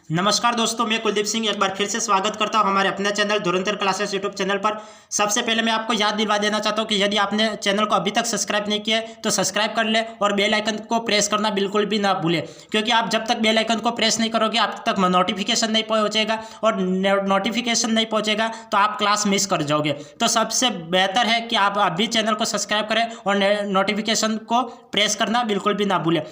नमस्कार दोस्तों, मैं कुलदीप सिंह एक बार फिर से स्वागत करता हूं हमारे अपने चैनल धुरंधर क्लासेस यूट्यूब चैनल पर। सबसे पहले मैं आपको याद दिलवा देना चाहता हूं कि यदि आपने चैनल को अभी तक सब्सक्राइब नहीं किया है तो सब्सक्राइब कर ले और बेल आइकन को प्रेस करना बिल्कुल भी ना भूलें, क्योंकि आप जब तक बेल आइकन को प्रेस नहीं करोगे आप तक नोटिफिकेशन नहीं पहुँचेगा और नोटिफिकेशन नहीं पहुँचेगा तो आप क्लास मिस कर जाओगे। तो सबसे बेहतर है कि आप अभी चैनल को सब्सक्राइब करें और नोटिफिकेशन को प्रेस करना बिल्कुल भी ना भूलें।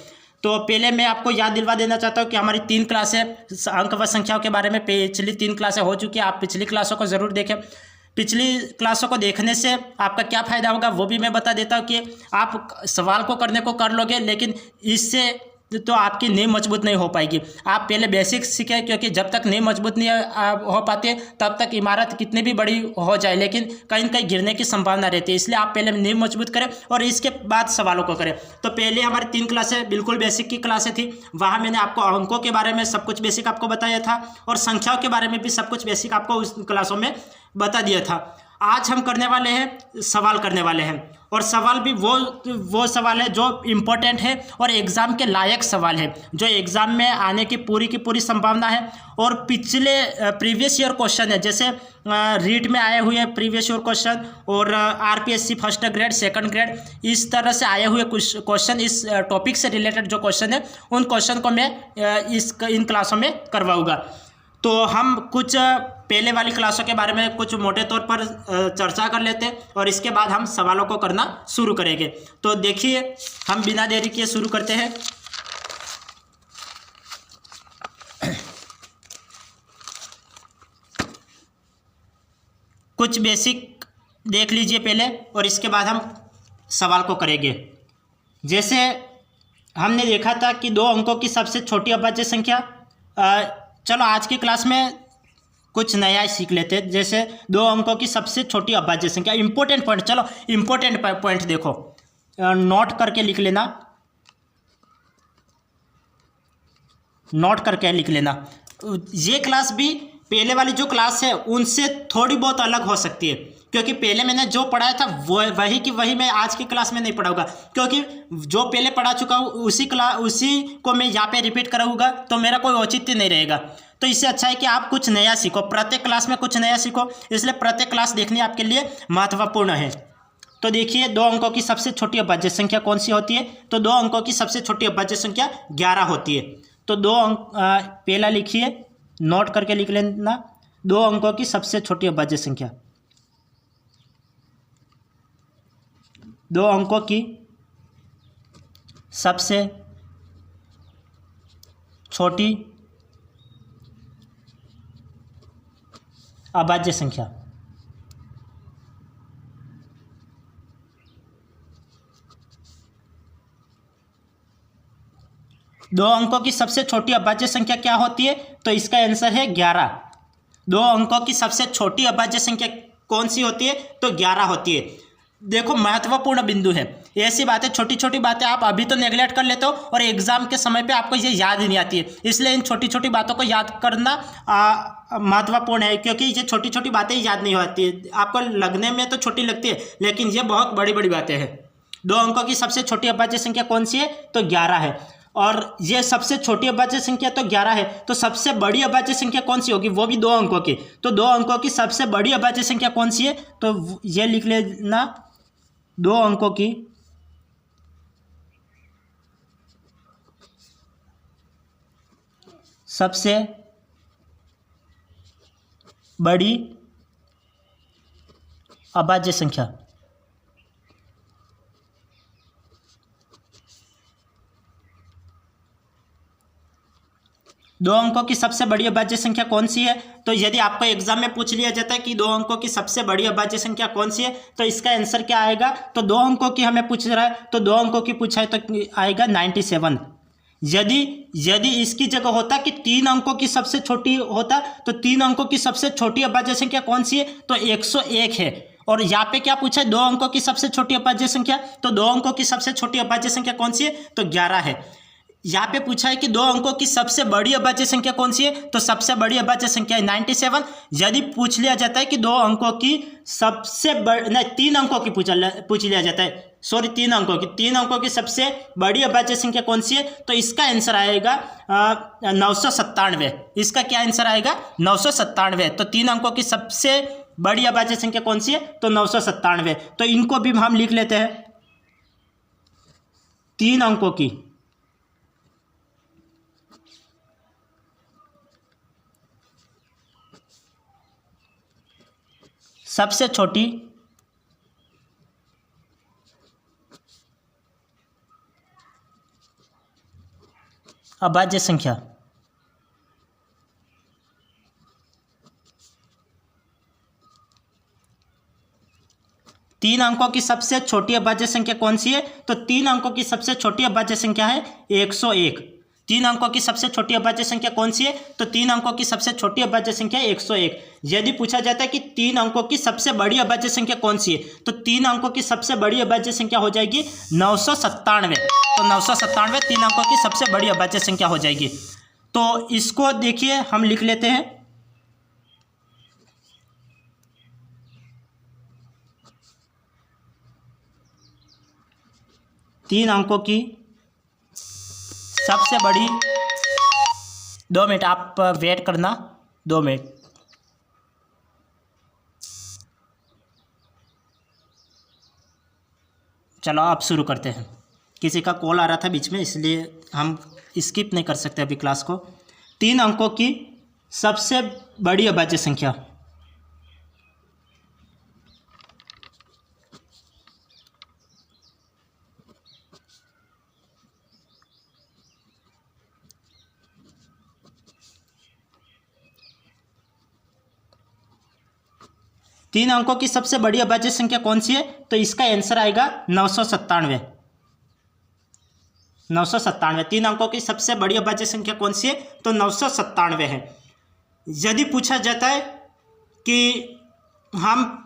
तो पहले मैं आपको याद दिलवा देना चाहता हूँ कि हमारी 3 क्लासें अंक व संख्याओं के बारे में पिछली 3 क्लासें हो चुकी हैं। आप पिछली क्लासों को ज़रूर देखें। पिछली क्लासों को देखने से आपका क्या फ़ायदा होगा वो भी मैं बता देता हूँ कि आप सवाल को करने को कर लोगे, लेकिन इससे तो आपकी नींव मजबूत नहीं हो पाएगी। आप पहले बेसिक्स सीखें, क्योंकि जब तक नींव मजबूत नहीं हो पाती तब तक इमारत कितनी भी बड़ी हो जाए लेकिन कहीं न कहीं गिरने की संभावना रहती है। इसलिए आप पहले नींव मजबूत करें और इसके बाद सवालों को करें। तो पहले हमारी 3 क्लासें बिल्कुल बेसिक की क्लासें थी। वहाँ मैंने आपको अंकों के बारे में सब कुछ बेसिक आपको बताया था और संख्याओं के बारे में भी सब कुछ बेसिक आपको उस क्लासों में बता दिया था। आज हम करने वाले हैं, सवाल करने वाले हैं, और सवाल भी वो सवाल है जो इम्पोर्टेंट है और एग्ज़ाम के लायक सवाल है, जो एग्ज़ाम में आने की पूरी संभावना है। और पिछले प्रीवियस ईयर क्वेश्चन है, जैसे रीट में आए हुए प्रीवियस ईयर क्वेश्चन और RPSC first grade second grade, इस तरह से आए हुए कुछ क्वेश्चन, इस टॉपिक से रिलेटेड जो क्वेश्चन है उन क्वेश्चन को मैं इन क्लासों में करवाऊँगा। तो हम कुछ पहले वाली क्लासों के बारे में कुछ मोटे तौर पर चर्चा कर लेते हैं और इसके बाद हम सवालों को करना शुरू करेंगे। तो देखिए, हम बिना देरी किए शुरू करते हैं। कुछ बेसिक देख लीजिए पहले और इसके बाद हम सवाल को करेंगे। जैसे हमने देखा था कि 2 अंकों की सबसे छोटी अभाज्य संख्या, चलो आज की क्लास में कुछ नया सीख लेते हैं। जैसे 2 अंकों की सबसे छोटी अभाज्य संख्या, इंपॉर्टेंट पॉइंट, चलो इंपॉर्टेंट पॉइंट देखो, नोट करके लिख लेना, नोट करके लिख लेना। ये क्लास भी पहले वाली जो क्लास है उनसे थोड़ी बहुत अलग हो सकती है, क्योंकि पहले मैंने जो पढ़ाया था वही की वही मैं आज की क्लास में नहीं पढ़ाऊंगा, क्योंकि जो पहले पढ़ा चुका हूँ उसी को मैं यहाँ पे रिपीट कराऊंगा तो मेरा कोई औचित्य नहीं रहेगा। तो इससे अच्छा है कि आप कुछ नया सीखो, प्रत्येक क्लास में कुछ नया सीखो, इसलिए प्रत्येक क्लास देखनी आपके लिए महत्वपूर्ण है। तो देखिए, 2 अंकों की सबसे छोटी अभाज्य संख्या कौन सी होती है? तो 2 अंकों की सबसे छोटी अभाज्य संख्या 11 होती है। तो 2 अंक पहला लिखिए, नोट करके लिख लेना, 2 अंकों की सबसे छोटी अभाज्य संख्या, 2 अंकों की सबसे छोटी अभाज्य संख्या। दो अंकों की सबसे छोटी अभाज्य संख्या क्या होती है? तो इसका आंसर है 11। 2 अंकों की सबसे छोटी अभाज्य संख्या कौन सी होती है? तो 11 होती है। देखो, महत्वपूर्ण बिंदु है। ऐसी बातें, छोटी छोटी बातें आप अभी तो नेगलेक्ट कर लेते हो और एग्जाम के समय पे आपको ये याद ही नहीं आती है, इसलिए इन छोटी छोटी बातों को याद करना महत्वपूर्ण है, क्योंकि ये छोटी छोटी बातें ही याद नहीं होती है। आपको लगने में तो छोटी लगती है लेकिन ये बहुत बड़ी बड़ी बातें हैं। 2 अंकों की सबसे छोटी अभाज्य संख्या कौन सी है? तो 11 है। और ये सबसे छोटी अभाज्य संख्या तो 11 है, तो सबसे बड़ी अभाज्य संख्या कौन सी होगी? वो भी 2 अंकों की। तो 2 अंकों की सबसे बड़ी अभाज्य संख्या कौन सी है? तो ये लिख लेना, 2 अंकों की सबसे बड़ी अभाज्य संख्या। दो अंकों की सबसे बड़ी अभाज्य संख्या कौन सी है? तो यदि आपको एग्जाम में पूछ लिया जाता है कि 2 अंकों की सबसे बड़ी अभाज्य संख्या कौन सी है, तो इसका आंसर क्या आएगा? तो 2 अंकों की हमें पूछ रहा है, तो 2 अंकों की पूछा है तो आएगा 97। यदि इसकी जगह होता कि 3 अंकों की सबसे छोटी होता, तो 3 अंकों की सबसे छोटी अभाज्य संख्या कौन सी है? तो 101 है। और यहाँ पे क्या पूछा है? 2 अंकों की सबसे छोटी अभाज्य संख्या, तो 2 अंकों की सबसे छोटी अभाज्य संख्या कौन सी है? तो 11 है। यहाँ पे पूछा है कि 2 अंकों की सबसे बड़ी अभाज्य संख्या कौन सी है? तो सबसे बड़ी अभाज्य संख्या है 97। यदि पूछ लिया जाता है कि 2 अंकों की सबसे नहीं, 3 अंकों की पूछ लिया जाता है, सॉरी 3 अंकों की सबसे बड़ी अभाज्य संख्या कौन सी है? तो इसका आंसर आएगा 997। इसका क्या आंसर आएगा? 997। तो 3 अंकों की सबसे बड़ी अभाज्य संख्या कौन सी है? तो 997। तो इनको भी हम लिख लेते हैं। 3 अंकों की सबसे छोटी अभाज्य संख्या। तीन अंकों की सबसे छोटी अभाज्य संख्या कौन सी है? तो 3 अंकों की सबसे छोटी अभाज्य संख्या है 101। 3 अंकों की सबसे छोटी अभाज्य संख्या कौन सी है? तो 3 अंकों की सबसे छोटी अभाज्य संख्या 101। यदि पूछा जाता है कि 3 अंकों की सबसे बड़ी अभाज्य संख्या कौन सी है, तो 3 अंकों की सबसे बड़ी अभाज्य संख्या हो जाएगी 997। तो 997 3 अंकों की सबसे बड़ी अभाज्य संख्या हो जाएगी। तो इसको देखिए हम लिख लेते हैं। तीन अंकों की सबसे बड़ी, 2 मिनट आप वेट करना, 2 मिनट। चलो आप शुरू करते हैं। किसी का कॉल आ रहा था बीच में, इसलिए हम स्किप नहीं कर सकते अभी क्लास को। 3 अंकों की सबसे बड़ी अभाज्य संख्या। तीन अंकों की सबसे बड़ी अभाज्य संख्या कौन सी है? तो इसका आंसर आएगा 997। 997। 3 अंकों की सबसे बड़ी अभाज्य संख्या कौन सी है? तो 997 है। यदि पूछा जाता है कि हम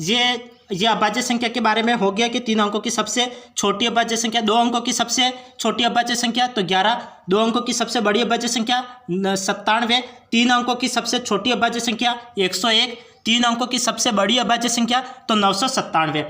ये अभाज्य संख्या के बारे में हो गया कि 3 अंकों की सबसे छोटी अभाज्य संख्या, 2 अंकों की सबसे छोटी अभाज्य संख्या तो 11, 2 अंकों की सबसे बड़ी अभाज्य संख्या 97, 3 अंकों की सबसे छोटी अभाज्य संख्या 101, 3 अंकों की सबसे बड़ी अभाज्य संख्या तो 997।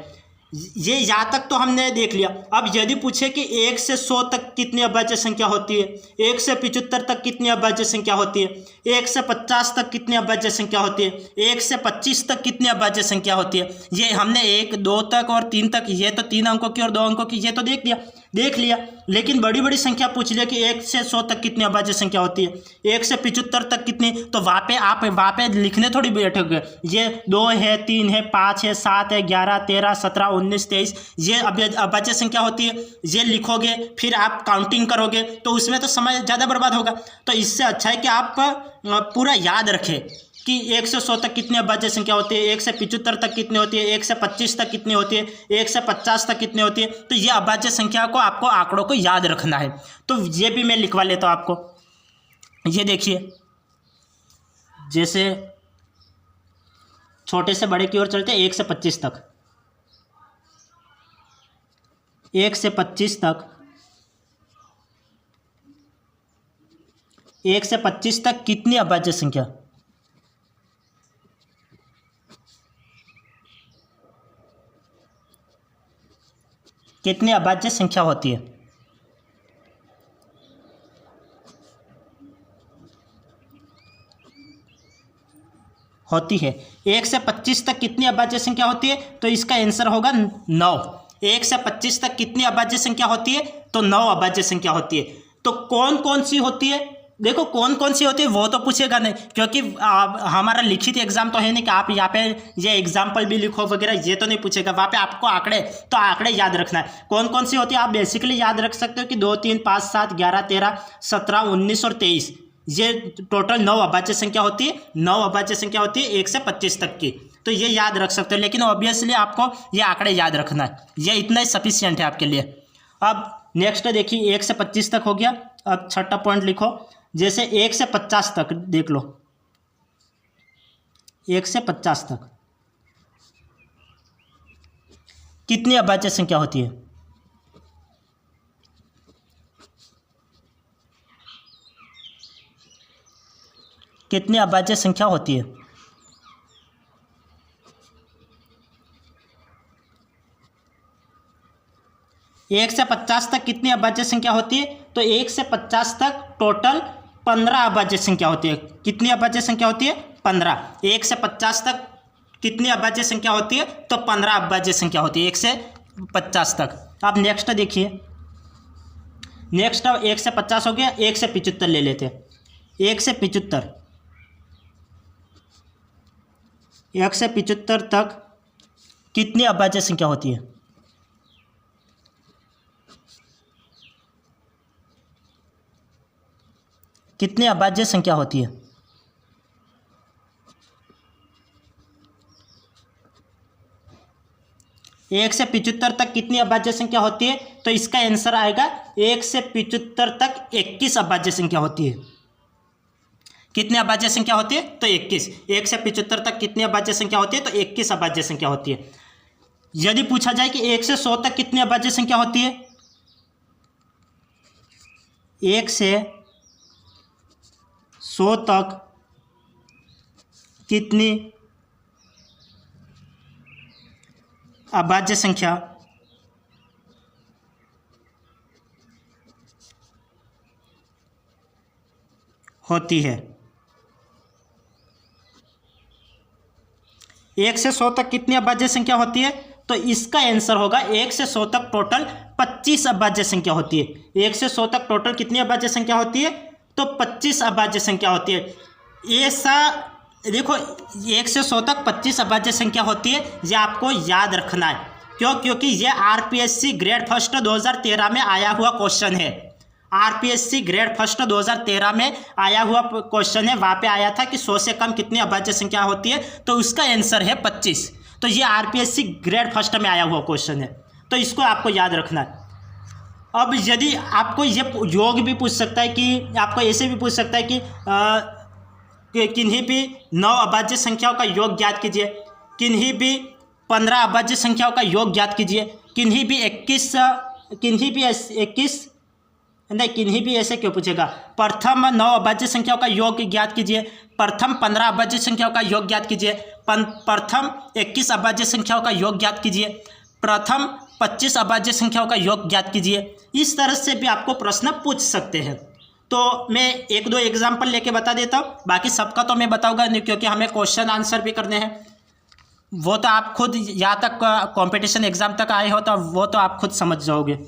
ये यहाँ तक तो हमने देख लिया। अब यदि पूछे कि 1 से 100 तक कितनी अभाज्य संख्या होती है, 1 से 75 तक कितनी अभाज्य संख्या होती है, 1 से 50 तक कितनी अभाज्य संख्या होती है, 1 से 25 तक कितनी अभाज्य संख्या होती है, ये हमने 1, 2 तक और 3 तक, ये तो 3 अंकों की और 2 अंकों की ये तो देख लिया। लेकिन बड़ी बड़ी संख्या पूछ लिया कि 1 से 100 तक कितनी अभाज्य संख्या होती है, 1 से 75 तक कितनी, तो वहाँ पे लिखने थोड़ी बैठोगे। ये 2 है, 3 है, 5 है, 7 है, 11, 13, 17, 19, 23 ये अभाज्य संख्या होती है। ये लिखोगे फिर आप काउंटिंग करोगे तो उसमें तो समय ज़्यादा बर्बाद होगा। तो इससे अच्छा है कि आप पूरा याद रखें कि 1 से 100 तक कितनी अभाज्य संख्या होती है, 1 से 75 तक कितनी होती है, 1 से 25 तक कितनी होती है, 1 से 50 तक कितनी होती है। तो ये अभाज्य संख्या को आपको आंकड़ों को याद रखना है। तो ये भी मैं लिखवा लेता हूँ आपको। ये देखिए, जैसे छोटे से बड़े की ओर चलते हैं, 1 से 25 तक, 1 से 25 तक, 1 से 25 तक कितनी अभाज्य संख्या, कितनी अभाज्य संख्या होती है। होती है 1 से 25 तक कितनी अभाज्य संख्या होती है? तो इसका आंसर होगा 9। 1 से 25 तक कितनी अभाज्य संख्या होती है? तो 9 अभाज्य संख्या होती है। तो कौन कौन सी होती है? देखो कौन कौन सी होती है वो तो पूछेगा नहीं, क्योंकि हमारा लिखित एग्जाम तो है नहीं कि आप यहाँ पे ये एग्जाम्पल भी लिखो वगैरह, ये तो नहीं पूछेगा। वहाँ पे आपको आंकड़े याद रखना है। कौन कौन सी होती है आप बेसिकली याद रख सकते हो कि 2, 3, 5, 7, 11, 13, 17, 19 और 23, ये टोटल 9 अभाज्य संख्या होती है। 9 अभाज्य संख्या होती है 1 से 25 तक की, तो ये याद रख सकते हो। लेकिन ऑब्वियसली आपको ये आंकड़े याद रखना है, ये इतना ही सफिशियंट है आपके लिए। अब नेक्स्ट देखिए, 1 से 25 तक हो गया। अब छठा पॉइंट लिखो, जैसे 1 से 50 तक देख लो, 1 से 50 तक कितनी अभाज्य संख्या होती है? कितनी अभाज्य संख्या होती है? 1 से 50 तक कितनी अभाज्य संख्या होती है? तो 1 से 50 तक टोटल 15 अभाज्य संख्या होती है। कितनी अभाज्य संख्या होती है? 15। 1 से 50 तक कितनी अभाज्य संख्या होती है? तो 15 अभाज्य संख्या होती है 1 से 50 तक। अब नेक्स्ट देखिए, नेक्स्ट अब 1 से 50 हो गया, 1 से 75 ले लेते हैं। 1 से 75, 1 से 75 तक कितनी अभाज्य संख्या होती है? कितनी अभाज्य संख्या होती है? एक से 75 तक कितनी अभाज्य संख्या होती है? तो इसका आंसर आएगा 1 से 75 तक 21 अभाज्य संख्या होती है। कितनी अभाज्य संख्या होती है? तो 21। 1 से 75 तक कितनी अभाज्य संख्या होती है? तो 21 अभाज्य संख्या होती है। यदि पूछा जाए कि 1 से 100 तक कितनी अभाज्य संख्या होती है? 1 से 100 तक कितनी अभाज्य संख्या होती है? 1 से 100 तक कितनी अभाज्य संख्या होती है? तो इसका आंसर होगा 1 से 100 तक टोटल 25 अभाज्य संख्या होती है। 1 से 100 तक टोटल कितनी अभाज्य संख्या होती है? तो 25 अभाज्य संख्या होती है। ऐसा देखो, 1 से 100 तक 25 अभाज्य संख्या होती है, ये आपको याद रखना है। क्यों? क्योंकि ये आरपीएससी ग्रेड फर्स्ट 2013 में आया हुआ क्वेश्चन है। आरपीएससी ग्रेड फर्स्ट 2013 में आया हुआ क्वेश्चन है। वहाँ पे आया था कि 100 से कम कितनी अभाज्य संख्या होती है, तो उसका आंसर है 25। तो ये आरपीएससी ग्रेड फर्स्ट में आया हुआ क्वेश्चन है, तो इसको आपको याद रखना है। अब यदि आपको ये योग भी पूछ सकता है कि आपको ऐसे भी पूछ सकता है कि किन्हीं भी 9 अभाज्य संख्याओं का योग ज्ञात कीजिए, किन्हीं भी 15 अभाज्य संख्याओं का योग ज्ञात कीजिए, किन्हीं भी 21 किन्हीं भी ऐसे क्यों पूछेगा? प्रथम 9 अभाज्य संख्याओं का योग ज्ञात कीजिए, प्रथम 15 अभाज्य संख्याओं का योग ज्ञात कीजिए, प्रथम 21 अभाज्य संख्याओं का योग ज्ञात कीजिए, प्रथम 25 अभाज्य संख्याओं का योग ज्ञात कीजिए। इस तरह से भी आपको प्रश्न पूछ सकते हैं। तो मैं 1-2 एग्जाम्पल लेके बता देता हूँ, बाकी सबका तो मैं बताऊंगा नहीं, क्योंकि हमें क्वेश्चन आंसर भी करने हैं। वो तो आप खुद यहाँ तक कंपटीशन एग्ज़ाम तक आए हो तो वो तो आप खुद समझ जाओगे।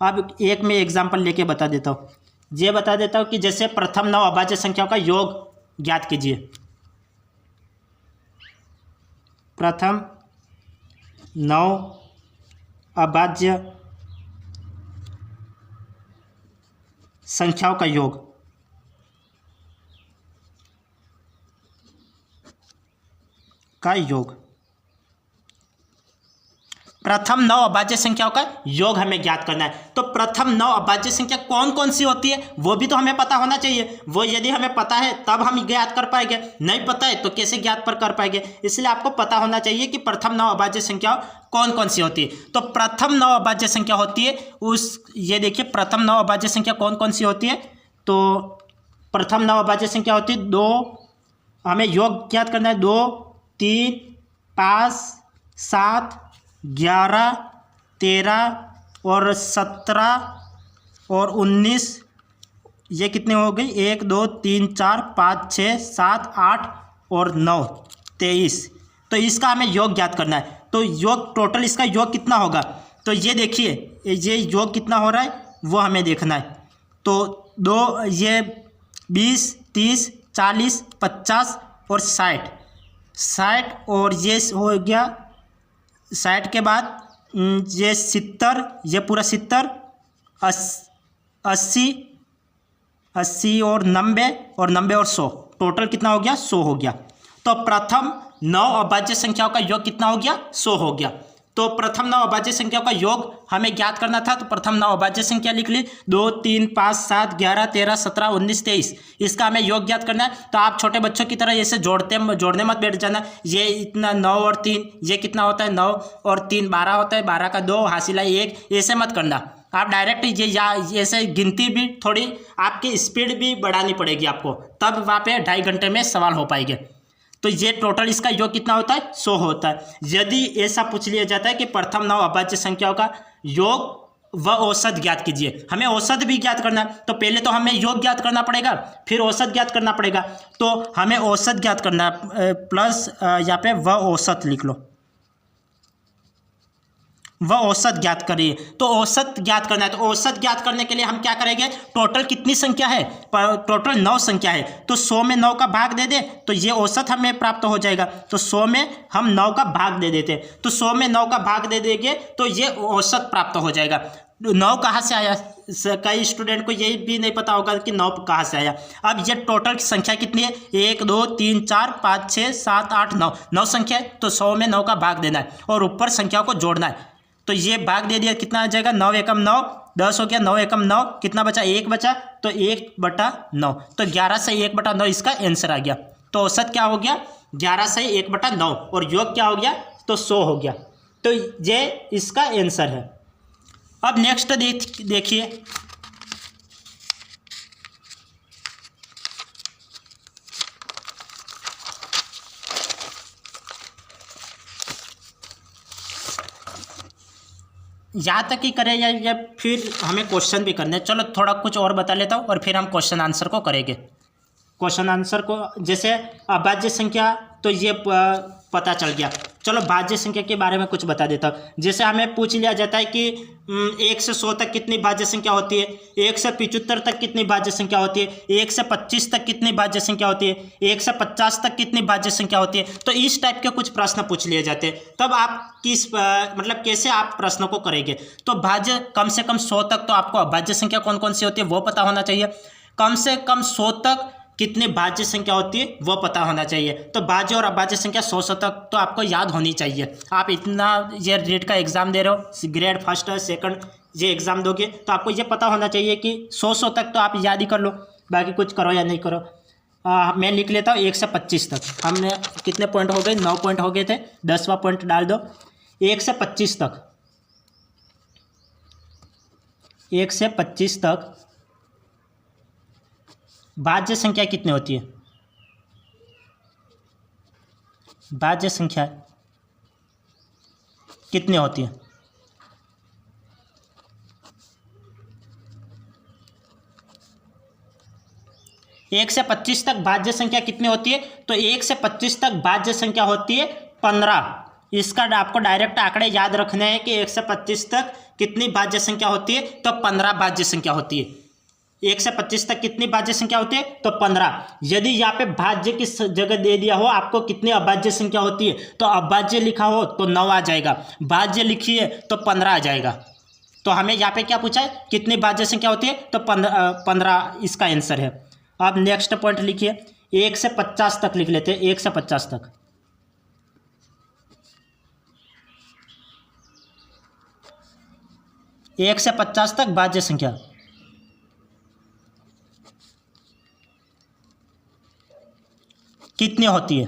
अब एक मैं एग्जाम्पल लेके बता देता हूँ। ये बता देता हूँ कि जैसे प्रथम 9 अभाज्य संख्याओं का योग ज्ञात कीजिए। प्रथम 9 अभाज्य संख्याओं का योग। प्रथम 9 अभाज्य संख्याओं का योग हमें ज्ञात करना है। तो प्रथम 9 अभाज्य संख्या कौन कौन सी होती है वो भी तो हमें पता होना चाहिए। वो यदि हमें पता है तब हम ज्ञात कर पाएंगे, नहीं पता है तो कैसे ज्ञात कर पाएंगे? इसलिए आपको पता होना चाहिए कि प्रथम 9 अभाज्य संख्या कौन कौन सी होती है। तो प्रथम 9 अभाज्य संख्या होती है ये देखिए, प्रथम 9 अभाज्य संख्या कौन कौन सी होती है? तो प्रथम 9 अभाज्य संख्या होती है 2, हमें योग ज्ञात करना है, 2, 3, 5, 7, 11, 13 और 17 और 19। ये कितने हो गई? 1, 2, 3, 4, 5, 6, 7, 8 और 9, 23। तो इसका हमें योग ज्ञात करना है। तो योग टोटल इसका योग कितना होगा? तो ये देखिए, ये योग कितना हो रहा है वो हमें देखना है। तो ये 20, 30, 40, 50 और 60 और ये हो गया 60 के बाद ये 70, ये पूरा 70, 80 और 90 और 100। टोटल कितना हो गया? 100 हो गया। तो प्रथम 9 अभाज्य संख्याओं का योग कितना हो गया? 100 हो गया। तो प्रथम 9 अभाज्य संख्याओं का योग हमें ज्ञात करना था, तो प्रथम 9 अभाज्य संख्या लिख ली, 2, 3, 5, 7, 11, 13, 17, 19, 23। इसका हमें योग ज्ञात करना है। तो आप छोटे बच्चों की तरह ऐसे जोड़ने मत बैठ जाना। ये इतना 9 और 3, ये कितना होता है? 9 और 3 12 होता है, 12 का 2 हासिल 1, ऐसे मत करना। आप डायरेक्ट ये ऐसे गिनती भी थोड़ी आपकी स्पीड भी बढ़ानी पड़ेगी आपको, तब वहाँ पे 2.5 घंटे में सवाल हो पाएंगे। तो ये टोटल इसका योग कितना होता है? 100 होता है। यदि ऐसा पूछ लिया जाता है कि प्रथम 9 अभाज्य संख्याओं का योग व औसत ज्ञात कीजिए। हमें औसत भी ज्ञात करना है, तो पहले तो हमें योग ज्ञात करना पड़ेगा, फिर औसत ज्ञात करना पड़ेगा। तो हमें औसत ज्ञात करना है, प्लस यहाँ पे व औसत लिख लो, वह औसत ज्ञात करिए। तो औसत ज्ञात करना है, तो औसत ज्ञात करने के लिए हम क्या करेंगे, टोटल कितनी संख्या है, टोटल 9 संख्या है, तो 100 में 9 का भाग दे दे तो ये औसत हमें प्राप्त हो जाएगा। तो 100 में हम 9 का भाग दे देते, तो 100 में 9 का भाग दे देंगे तो ये औसत प्राप्त हो जाएगा। 9 कहाँ से आया, कई स्टूडेंट को यही भी नहीं पता होगा कि 9 कहाँ से आया। अब ये टोटल संख्या कितनी है, 1 2 3 4 5 6 7 8 9, 9 संख्या है, तो 100 में 9 का भाग देना है और ऊपर संख्या को जोड़ना है। तो ये भाग दे दिया, कितना आ जाएगा, 9 एकम 9, 10 हो गया, 9 एकम 9, कितना बचा, 1 बचा, तो 1/9, तो 11 से 1/9 इसका आंसर आ गया। तो औसत क्या हो गया, 11 से 1/9, और योग क्या हो गया, तो 100 हो गया। तो ये इसका आंसर है। अब नेक्स्ट देखिए, यहाँ तक ही करें या फिर हमें क्वेश्चन भी करने हैं। चलो थोड़ा कुछ और बता लेता हूँ और फिर हम क्वेश्चन आंसर को करेंगे। क्वेश्चन आंसर को जैसे अभाज्य संख्या, तो ये पता चल गया। चलो भाज्य संख्या के बारे में कुछ बता देता हूँ। जैसे हमें पूछ लिया जाता है कि 1 से 100 तक कितनी भाज्य संख्या होती है, 1 से 75 तक कितनी भाज्य संख्या होती है, 1 से 25 तक कितनी भाज्य संख्या होती है, 1 से 50 तक कितनी भाज्य संख्या होती है। तो इस टाइप के कुछ प्रश्न पूछ लिए जाते हैं। तब आप किस मतलब कैसे आप प्रश्नों को करेंगे। तो भाज्य कम से कम 100 तक, तो आपको अभाज्य संख्या कौन कौन सी होती है वो पता होना चाहिए। कम से कम 100 तक कितनी भाज्य संख्या होती है वो पता होना चाहिए। तो भाज्य और अभाज्य संख्या 100 तक तो आपको याद होनी चाहिए। आप इतना ये रीट का एग्ज़ाम दे रहे हो, ग्रेड फर्स्ट सेकंड ये एग्ज़ाम दोगे, तो आपको ये पता होना चाहिए कि 100 तक तो आप याद ही कर लो, बाकी कुछ करो या नहीं करो। मैं लिख लेता हूँ 1 से 25 तक। हमने कितने पॉइंट हो गए, 9 पॉइंट हो गए थे, 10वां पॉइंट डाल दो। 1 से 25 तक, 1 से 25 तक भाज्य संख्या कितनी होती है, भाज्य संख्या कितनी होती है। एक से 25 तक भाज्य संख्या कितनी होती है, तो 1 से 25 तक भाज्य संख्या होती है 15। इसका आपको डायरेक्ट आंकड़े याद रखने हैं कि 1 से 25 तक कितनी भाज्य संख्या होती है, तो 15 भाज्य संख्या होती है। 1 से 25 तक कितनी भाज्य संख्या होती है, तो 15। यदि यहाँ पे भाज्य की जगह दे दिया हो आपको कितनी अभाज्य संख्या होती है, तो अभाज्य लिखा हो तो 9 आ जाएगा, भाज्य लिखिए तो 15 आ जाएगा। तो हमें यहाँ पे क्या पूछा है, कितनी भाज्य संख्या होती है, तो 15 इसका आंसर है। अब नेक्स्ट पॉइंट लिखिए, 1 से 50 तक लिख लेते हैं। 1 से 50 तक, 1 से 50 तक भाज्य संख्या कितनी होती है।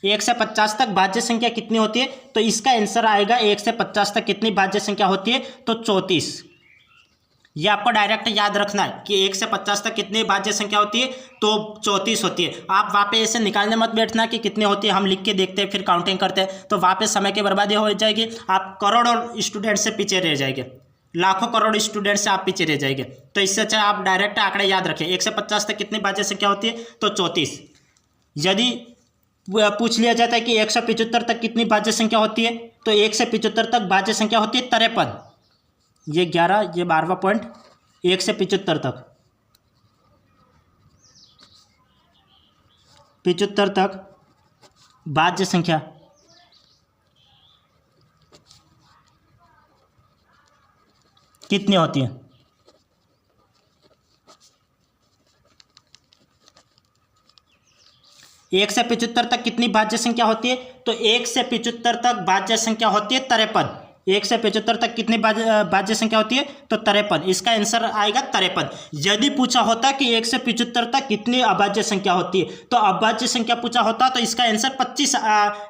एक से 50 तक भाज्य संख्या कितनी होती है, तो इसका आंसर आएगा 1 से 50 तक कितनी भाज्य संख्या होती है, तो 34। ये आपको डायरेक्ट याद रखना है कि 1 से 50 तक कितनी भाज्य संख्या होती है, तो 34 होती है। आप वहाँ पे ऐसे निकालने मत बैठना कि कितनी होती है, हम लिख के देखते हैं फिर काउंटिंग करते हैं, तो वहाँ पे समय की बर्बादी हो जाएगी। आप करोड़ों स्टूडेंट से पीछे रह जाएंगे, लाखों करोड़ स्टूडेंट से आप पीछे रह जाएंगे। तो इससे अच्छा आप डायरेक्ट आंकड़े याद रखें। 1 से 50 तक कितनी भाज्य संख्या होती है, तो 34। यदि पूछ लिया जाता है कि 175 तक कितनी भाज्य संख्या होती है, तो 1 से 75 तक भाज्य संख्या होती है 53। ये 11, ये 12वां पॉइंट। 1 से 75 तक, 75 तक भाज्य संख्या कितनी होती है, एक से 75 तक कितनी भाज्य संख्या होती है, तो 1 से 75 तक भाज्य संख्या होती है 53। 1 से 75 तक कितनी भाज्य संख्या होती है, तो 53। इसका आंसर आएगा 53। यदि पूछा होता कि 1 से 75 तक कितनी अभाज्य संख्या होती है, तो अभाज्य संख्या पूछा होता तो इसका आंसर 25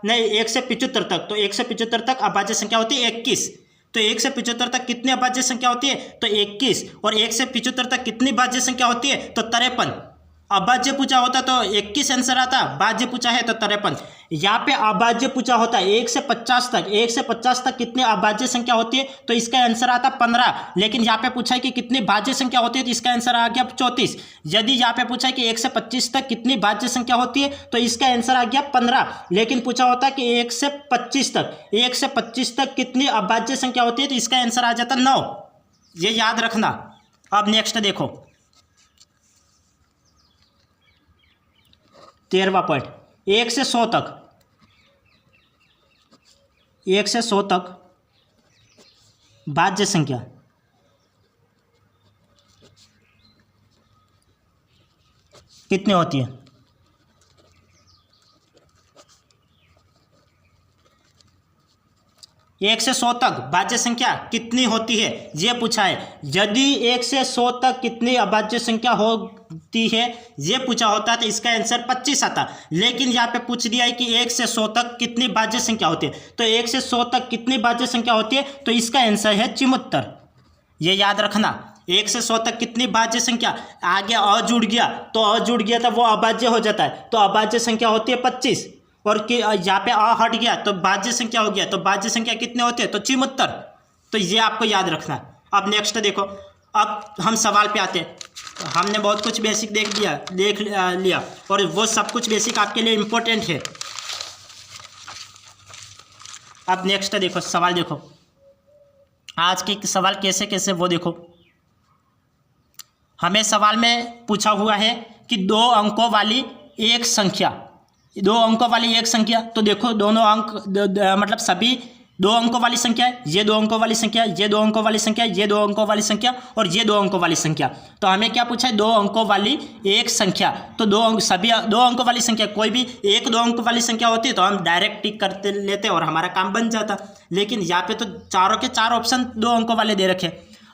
नहीं, 1 से 75 तक, तो 1 से 75 तक अभाज्य संख्या होती है 21। तो 1 से 75 तक कितनी अभाज्य संख्या होती है, तो 21। और 1 से 75 तक कितनी भाज्य संख्या होती है, तो 53। अभाज्य पूछा होता तो 21 आंसर आता, भाज्य पूछा है तो 53। यहाँ पे अभाज्य पूछा होता है 1 से 50 तक, 1 से 50 तक कितनी अभाज्य संख्या होती है तो इसका आंसर आता 15। लेकिन यहाँ पे पूछा है कि कितनी भाज्य संख्या होती है तो इसका आंसर आ गया 34। यदि यहाँ पे पूछा है कि 1 से 25 तक कितनी भाज्य संख्या होती है तो इसका आंसर आ गया 15। लेकिन पूछा होता है कि 1 से 25 तक, 1 से 25 तक कितनी अभाज्य संख्या होती है तो इसका आंसर आ जाता 9। ये याद रखना। अब नेक्स्ट देखो 13वां पॉइंट, 1 से 100 तक, 1 से 100 तक भाज्य संख्या कितनी होती है? एक से 100 तक भाज्य संख्या कितनी होती है ये पूछा है। यदि 1 से 100 तक कितनी अभाज्य संख्या होती है ये पूछा होता तो इसका आंसर 25 आता। लेकिन यहाँ पे पूछ दिया है कि 1 से 100 तक कितनी भाज्य संख्या होती है, तो 1 से 100 तक कितनी भाज्य संख्या होती है तो इसका आंसर है 74। ये याद रखना। 1 से 100 तक कितनी भाज्य संख्या, आगे अ जुड़ गया तो अ जुड़ गया तो वो अभाज्य हो जाता है, तो अभाज्य संख्या होती है 25। और कि यहाँ पे अ हट गया तो भाज्य संख्या हो गया, तो भाज्य संख्या कितने होते हैं तो 74। तो ये आपको याद रखना। अब नेक्स्ट देखो, अब हम सवाल पे आते हैं। हमने बहुत कुछ बेसिक देख लिया और वो सब कुछ बेसिक आपके लिए इम्पोर्टेंट है। अब नेक्स्ट देखो, सवाल देखो आज के सवाल कैसे कैसे वो देखो। हमें सवाल में पूछा हुआ है कि 2 अंकों वाली एक संख्या, 2 अंकों वाली एक संख्या, तो देखो दोनों अंक मतलब सभी 2 अंकों वाली संख्या है, ये 2 अंकों वाली संख्या, ये 2 अंकों वाली संख्या, ये 2 अंकों वाली संख्या और ये 2 अंकों वाली संख्या। तो हमें क्या पूछा है 2 अंकों वाली एक संख्या, तो 2 अंक सभी 2 अंकों वाली संख्या, कोई भी 1-2 अंक वाली संख्या होती है तो हम डायरेक्ट टिक करते लेते और हमारा काम बन जाता। लेकिन यहाँ पे तो चारों के 4 ऑप्शन 2 अंकों वाले दे रखे।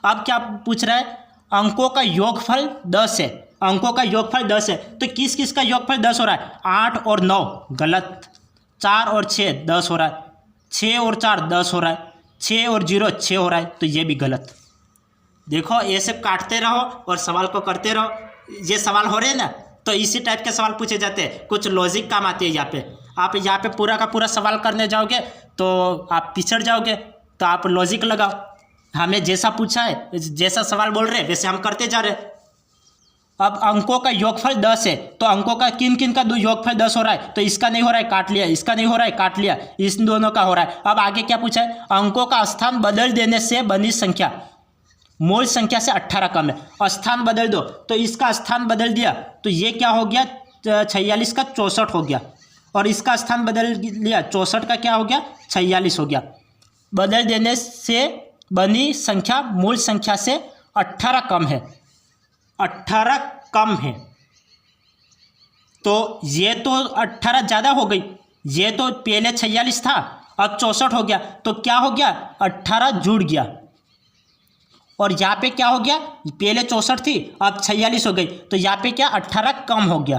अब क्या पूछ रहा है, अंकों का योगफल 10 है, अंकों का योगफल 10 है, तो किस किस का योगफल 10 हो रहा है? 8 और 9 गलत, 4 और 6 10 हो रहा है, 6 और 4 10 हो रहा है, 6 और 0 6 हो रहा है, तो ये भी गलत। देखो ऐसे काटते रहो और सवाल को करते रहो। ये सवाल हो रहे हैं ना, तो इसी टाइप के सवाल पूछे जाते हैं, कुछ लॉजिक काम आती है यहाँ पे। आप यहाँ पे पूरा का पूरा सवाल करने जाओगे तो आप पिछड़ जाओगे, तो आप लॉजिक लगाओ। हमें जैसा पूछा है, जैसा सवाल बोल रहे हैं वैसे हम करते जा रहे हैं। अब अंकों का योगफल 10 है, तो अंकों का किन किन का योगफल 10 हो रहा है, तो इसका नहीं हो रहा है काट लिया, इसका नहीं हो रहा है काट लिया, इस दोनों का हो रहा है। अब आगे क्या पूछा है, अंकों का स्थान बदल देने से बनी संख्या मूल संख्या से 18 कम है। स्थान बदल दो, तो इसका स्थान बदल दिया तो ये क्या हो गया 46 का 64 हो गया, और इसका स्थान बदल लिया 64 का क्या हो गया 46 हो गया। बदल देने से बनी संख्या मूल संख्या से 18 कम है, 18 कम है, तो ये तो 18 ज़्यादा हो गई, ये तो पहले 46 था अब 64 हो गया, तो क्या हो गया 18 जुड़ गया। और यहाँ पे क्या हो गया, पहले 64 थी अब 46 हो गई, तो यहाँ पे क्या 18 कम हो गया।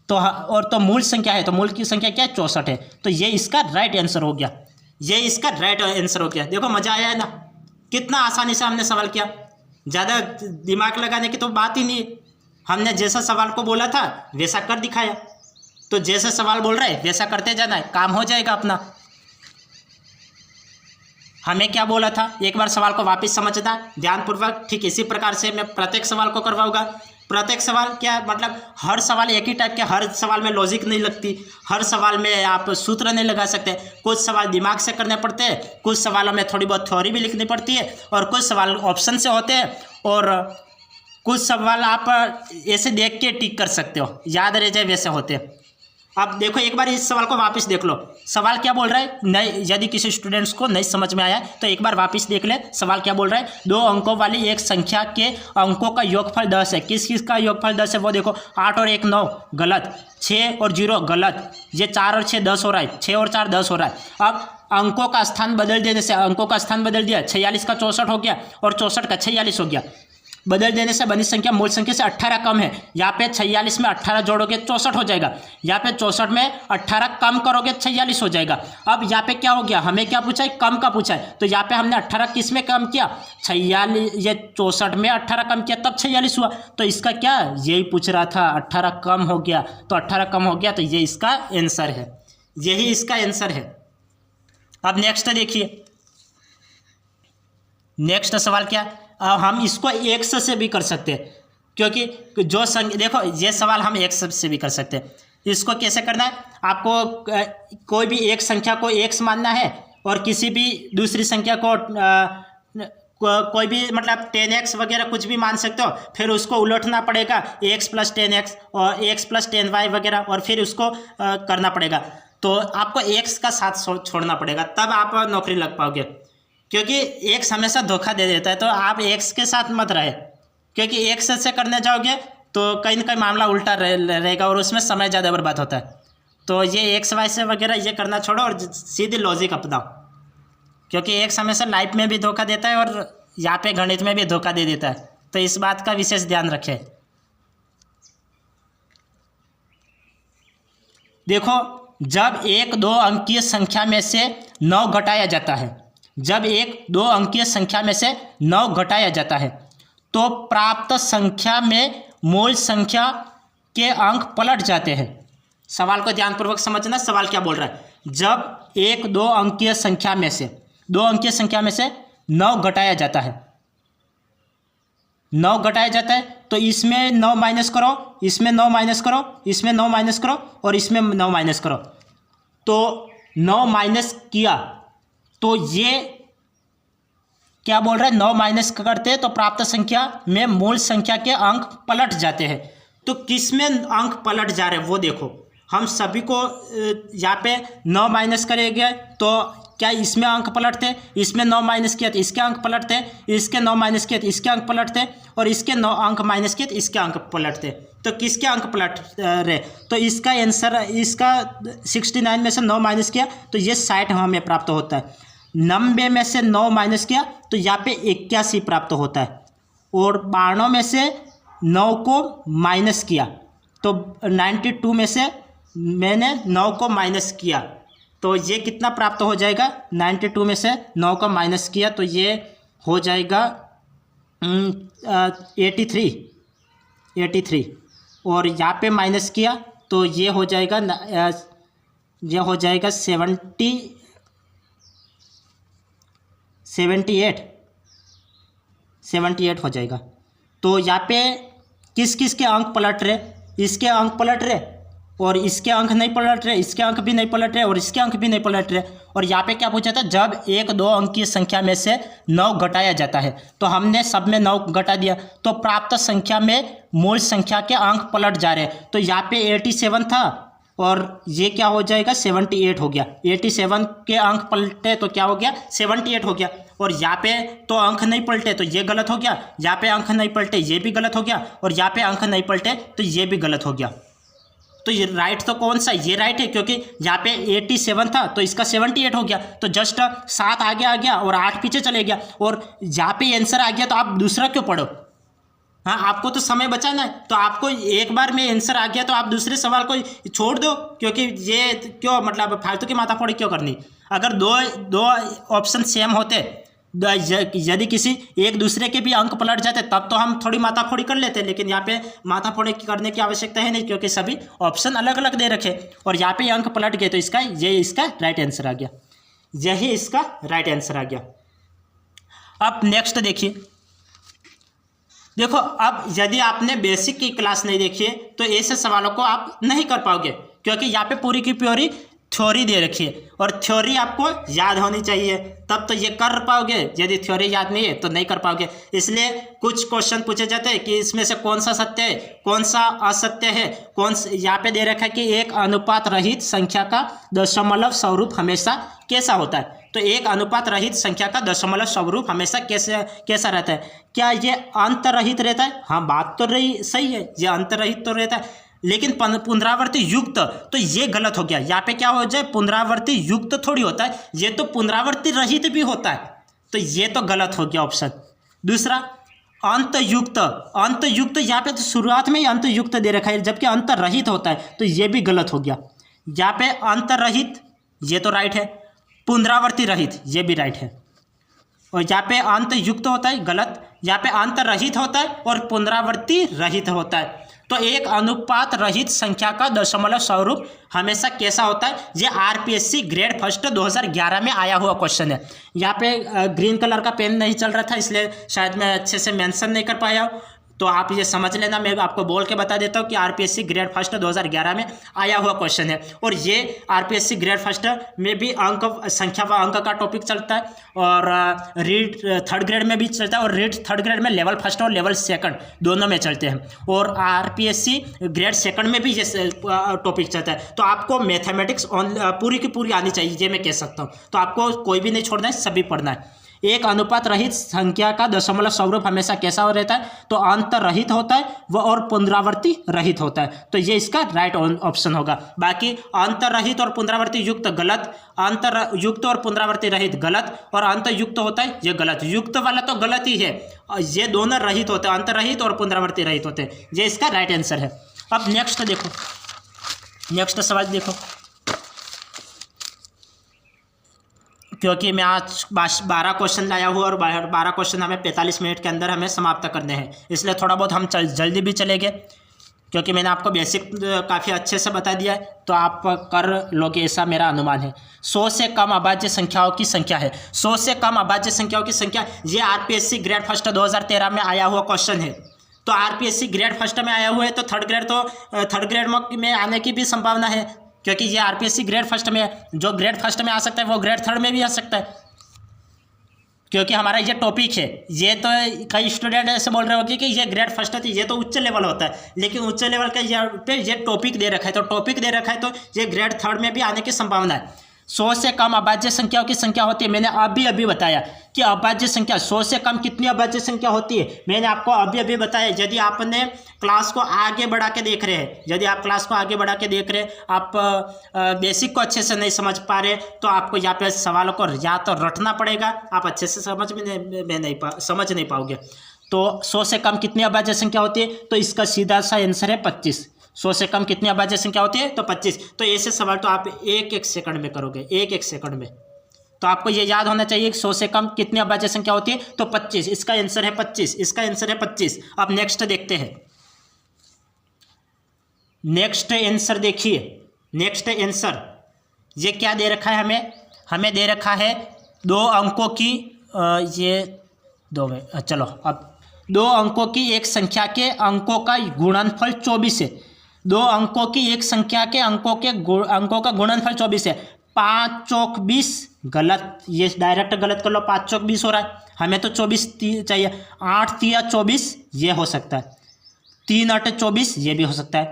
तो और तो मूल संख्या है, तो मूल की संख्या क्या है 64 है, तो ये इसका राइट आंसर हो गया, ये इसका राइट आंसर हो गया। देखो मज़ा आया है ना, कितना आसानी से हमने सवाल किया, ज़्यादा दिमाग लगाने की तो बात ही नहीं। हमने जैसा सवाल को बोला था वैसा कर दिखाया, तो जैसा सवाल बोल रहे वैसा करते जाना है, काम हो जाएगा अपना। हमें क्या बोला था, एक बार सवाल को वापस समझना ध्यानपूर्वक, ठीक इसी प्रकार से मैं प्रत्येक सवाल को करवाऊंगा। प्रत्येक सवाल क्या मतलब, हर सवाल एक ही टाइप के, हर सवाल में लॉजिक नहीं लगती, हर सवाल में आप सूत्र नहीं लगा सकते। कुछ सवाल दिमाग से करने पड़ते हैं, कुछ सवालों में थोड़ी बहुत थ्योरी भी लिखनी पड़ती है, और कुछ सवाल ऑप्शन से होते हैं, और कुछ सवाल आप ऐसे देख के टिक कर सकते हो, याद रह जाए वैसे होते हैं। अब देखो एक बार इस सवाल को वापस देख लो, सवाल क्या बोल रहा है, नहीं यदि किसी स्टूडेंट्स को नहीं समझ में आया तो एक बार वापस देख ले। सवाल क्या बोल रहा है, 2 अंकों वाली एक संख्या के अंकों का योगफल 10 है, किस किस का योगफल 10 है वो देखो, 8 और 1 9 गलत, 6 और 0 गलत, ये 4 और 6 10 हो रहा है, 6 और 4 10 हो रहा है। अब अंकों का स्थान बदल देने से, अंकों का स्थान बदल दिया, 46 का 64 हो गया और 64 का 46 हो गया। बदल देने से बनी संख्या मूल संख्या से 18 कम है। यहाँ पे 46 में 18 जोड़ोगे 64 हो जाएगा। यहाँ पे 64 में 18 कम करोगे 46 हो जाएगा। अब यहाँ पे क्या हो गया, हमें क्या पूछा है, कम का पूछा है। तो यहाँ पे हमने 18 किस में कम किया, 46, ये 64 में 18 कम किया तब 46 हुआ। तो इसका क्या, यही पूछ रहा था, 18 कम हो गया, तो 18 कम हो गया, तो ये इसका आंसर है, यही इसका आंसर है। अब नेक्स्ट देखिए, नेक्स्ट सवाल क्या, हम इसको एक्स से भी कर सकते हैं, क्योंकि जो देखो ये सवाल हम एक्स से भी कर सकते हैं। इसको कैसे करना है, आपको कोई भी एक संख्या को एक्स मानना है और किसी भी दूसरी संख्या को कोई भी मतलब 10x वगैरह कुछ भी मान सकते हो, फिर उसको उलटना पड़ेगा x + 10x और x + 10y वगैरह, और फिर उसको करना पड़ेगा। तो आपको x का साथ छोड़ना पड़ेगा, तब आप नौकरी लग पाओगे, क्योंकि x हमेशा धोखा दे देता है। तो आप x के साथ मत रहे, क्योंकि x से करने जाओगे तो कहीं ना कहीं मामला उल्टा रहेगा और उसमें समय ज़्यादा बर्बाद होता है। तो ये x y से वगैरह ये करना छोड़ो और सीधे लॉजिक अपनाओ, क्योंकि x हमेशा लाइफ में भी धोखा देता है और यहाँ पे गणित में भी धोखा दे देता है। तो इस बात का विशेष ध्यान रखें। देखो, जब एक 2 अंकीय संख्या में से 9 घटाया जाता है, जब एक 2 अंकीय संख्या में से 9 घटाया जाता है, तो प्राप्त संख्या में मूल संख्या के अंक पलट जाते हैं। सवाल को ध्यानपूर्वक समझना, सवाल क्या बोल रहा है। जब एक 2 अंकीय संख्या में से 2 अंकीय संख्या में से 9 घटाया जाता है, 9 घटाया जाता है, तो इसमें 9 माइनस करो, इसमें 9 माइनस करो, इसमें 9 माइनस करो और इसमें 9 माइनस करो। तो 9 माइनस किया तो ये क्या बोल रहा है, 9 माइनस करते हैं तो प्राप्त संख्या में मूल संख्या के अंक पलट जाते हैं। तो किस में अंक पलट जा रहे हैं वो देखो। हम सभी को यहाँ पे 9 माइनस करेंगे तो क्या इसमें अंक पलटते, इसमें 9 माइनस किया तो इसके अंक पलटते, इसके 9 माइनस किया तो इसके अंक पलटते, और इसके 9 अंक माइनस किए तो इसके अंक पलटते। तो किसके अंक पलट रहे, तो इसका आंसर, इसका 69 में से 9 माइनस किया तो ये 60 हमें प्राप्त होता है। 90 में से 9 माइनस किया तो यहाँ पे 81 प्राप्त होता है, और 92 में से 9 को माइनस किया तो 92 में से मैंने 9 को माइनस किया तो ये कितना प्राप्त हो जाएगा, 92 में से 9 को माइनस किया तो ये हो जाएगा 83, और यहाँ पे माइनस किया तो ये हो जाएगा 78 हो जाएगा। तो यहाँ पे किस किस के अंक पलट रहे, इसके अंक पलट रहे और इसके अंक नहीं पलट रहे, इसके अंक भी नहीं पलट रहे और इसके अंक भी नहीं पलट रहे। और यहाँ पे क्या पूछा था, जब एक 2 अंकीय संख्या में से 9 घटाया जाता है, तो हमने सब में 9 घटा दिया तो प्राप्त संख्या में मूल संख्या के अंक पलट जा रहे हैं। तो यहाँ पे 87 था और ये क्या हो जाएगा, 78 हो गया। 87 के अंक पलटे तो क्या हो गया, 78 हो गया। और यहाँ पे तो अंक नहीं पलटे तो ये गलत हो गया, यहाँ पे अंक नहीं पलटे ये भी गलत हो गया, और यहाँ पे अंक नहीं पलटे तो ये भी गलत हो गया। तो ये राइट तो कौन सा, ये राइट है, क्योंकि यहाँ पे 87 था तो इसका 78 हो गया। तो जस्ट 7 आगे आ गया और 8 पीछे चले गया, और यहाँ पे आंसर आ गया तो आप दूसरा क्यों पढ़ो। हाँ, आपको तो समय बचाना है, तो आपको एक बार में आंसर आ गया तो आप दूसरे सवाल को छोड़ दो, क्योंकि ये क्यों मतलब फालतू की माथाफोड़ी क्यों करनी। अगर दो ऑप्शन सेम होते, यदि किसी एक दूसरे के भी अंक पलट जाते तब तो हम थोड़ी माथाफोड़ी कर लेते, लेकिन यहाँ पे माथाफोड़ी करने की आवश्यकता है नहीं, क्योंकि सभी ऑप्शन अलग अलग दे रखे और यहाँ पे अंक पलट गए तो इसका राइट आंसर आ गया, यही इसका राइट आंसर आ गया। अब नेक्स्ट देखिए, देखो अब यदि आपने बेसिक की क्लास नहीं देखी है तो ऐसे सवालों को आप नहीं कर पाओगे, क्योंकि यहाँ पे पूरी की पूरी थ्योरी दे रखी है और थ्योरी आपको याद होनी चाहिए, तब तो ये कर पाओगे। यदि थ्योरी याद नहीं है तो नहीं कर पाओगे। इसलिए कुछ क्वेश्चन पूछे जाते हैं कि इसमें से कौन सा सत्य है, कौन सा असत्य है, यहाँ पे दे रखा है कि एक अनुपात रहित संख्या का दशमलव स्वरूप हमेशा कैसा होता है। तो एक अनुपात रहित संख्या का दशमलव स्वरूप हमेशा कैसा रहता है, क्या ये अंत रहित रहता है। हाँ, बात तो सही है, ये अंत रहित तो रहता है, लेकिन पुनरावर्ती युक्त तो ये गलत हो गया। यहाँ पे क्या हो जाए, पुनरावर्ती युक्त थोड़ी होता है, ये तो पुनरावर्ती रहित भी होता है, तो ये तो गलत हो गया ऑप्शन। दूसरा, अंतयुक्त यहाँ पे तो शुरुआत में ही अंतयुक्त दे रखा है, जबकि अंतरहित होता है, तो ये भी गलत हो गया। यहाँ पे अंतरहित ये तो राइट है, पुनरावर्ती रहित ये भी राइट है, और यहाँ पे अंतयुक्त होता है गलत, यहाँ पे अंतरहित होता है और पुनरावर्ती रहित होता है। तो एक अनुपात रहित संख्या का दशमलव स्वरूप हमेशा कैसा होता है? ये आरपीएससी ग्रेड फर्स्ट 2011 में आया हुआ क्वेश्चन है। यहाँ पे ग्रीन कलर का पेन नहीं चल रहा था, इसलिए शायद मैं अच्छे से मेंशन नहीं कर पाया हूँ, तो आप ये समझ लेना। मैं आपको बोल के बता देता हूँ कि आरपीएससी ग्रेड फर्स्ट 2011 में आया हुआ क्वेश्चन है, और ये आरपीएससी ग्रेड फर्स्ट में भी अंक संख्या व अंक का टॉपिक चलता है, और रीड थर्ड ग्रेड में भी चलता है, और रीड थर्ड ग्रेड में लेवल फर्स्ट और लेवल सेकंड दोनों में चलते हैं, और आरपीएससी ग्रेड सेकंड में भी ये टॉपिक चलता है। तो आपको मैथमेटिक्स पूरी की पूरी आनी चाहिए, ये मैं कह सकता हूँ। तो आपको कोई भी नहीं छोड़ना है, सभी पढ़ना है। एक अनुपात रहित संख्या का दशमलव स्वरूप हमेशा कैसा हो रहता है? तो अंतर रहित होता है वह, और पुनरावर्ती रहित होता है, तो ये इसका राइट ऑप्शन होगा। बाकी अंतर रहित और पुनरावर्ती युक्त गलत, अंतर युक्त और पुनरावर्ती रहित गलत, और अंतर युक्त होता है ये गलत। युक्त वाला तो गलत ही है, ये दोनों रहित होते हैं, अंतर रहित और पुनरावर्ती रहित होते हैं, ये इसका राइट आंसर है। अब नेक्स्ट देखो, नेक्स्ट सवाल देखो, क्योंकि मैं आज 12 क्वेश्चन लाया हूँ और 12 क्वेश्चन हमें 45 मिनट के अंदर हमें समाप्त करने हैं, इसलिए थोड़ा बहुत हम जल्दी भी चलेंगे, क्योंकि मैंने आपको बेसिक काफ़ी अच्छे से बता दिया है, तो आप कर लोगे ऐसा मेरा अनुमान है। 100 से कम अभाज्य संख्याओं की संख्या है। 100 से कम अभाज्य संख्याओं की संख्या, ये आरपीएससी ग्रेड फर्स्ट 2013 में आया हुआ क्वेश्चन है। तो आरपीएससी ग्रेड फर्स्ट में आया हुआ है, तो थर्ड ग्रेड में आने की भी संभावना है, क्योंकि ये आरपीएससी ग्रेड फर्स्ट में है। जो ग्रेड फर्स्ट में आ सकता है वो ग्रेड थर्ड में भी आ सकता है, क्योंकि हमारा ये टॉपिक है। ये तो कई स्टूडेंट ऐसे बोल रहे होंगे कि ये ग्रेड फर्स्ट है, ये तो उच्च लेवल होता है, लेकिन उच्च लेवल का ये टॉपिक दे रखा है, तो टॉपिक दे रखा है, तो ये ग्रेड थर्ड में भी आने की संभावना है। 100 से कम अभाज्य संख्याओं की संख्या होती है। मैंने अभी बताया कि अभाज्य संख्या 100 से कम कितनी अभाज्य संख्या होती है, मैंने आपको अभी बताया। यदि आपने क्लास को आगे बढ़ा के देख रहे हैं, यदि आप क्लास को आगे बढ़ा के देख रहे हैं, आप बेसिक को अच्छे से नहीं समझ पा रहे, तो आपको यहाँ पे सवालों को या तो रटना पड़ेगा, आप अच्छे से समझ नहीं पाओगे। तो 100 से कम कितनी अभाज्य संख्या होती है? तो इसका सीधा सा आंसर है 25। 100 से कम कितनी अभाज्य संख्या होती है? तो 25। तो ऐसे सवाल तो आप एक सेकंड में करोगे, एक सेकंड में। तो आपको ये याद होना चाहिए कि 100 से कम कितनी अभाज्य संख्या होती है? तो 25। इसका आंसर है 25, इसका आंसर है 25। अब नेक्स्ट देखते हैं, नेक्स्ट आंसर देखिए। नेक्स्ट आंसर ये क्या दे रखा है हमें दे रखा है 2 अंकों की चलो अब 2 अंकों की एक संख्या के अंकों का गुणनफल 24 है। 2 अंकों की एक संख्या के अंकों का गुणनफल 24 है। 5 चौक 20 गलत, ये डायरेक्ट गलत कर लो, 5 चौक 20 हो रहा है, हमें तो 24 चाहिए। 8 तिया 24 ये हो सकता है, 3 8 24 ये भी हो सकता है।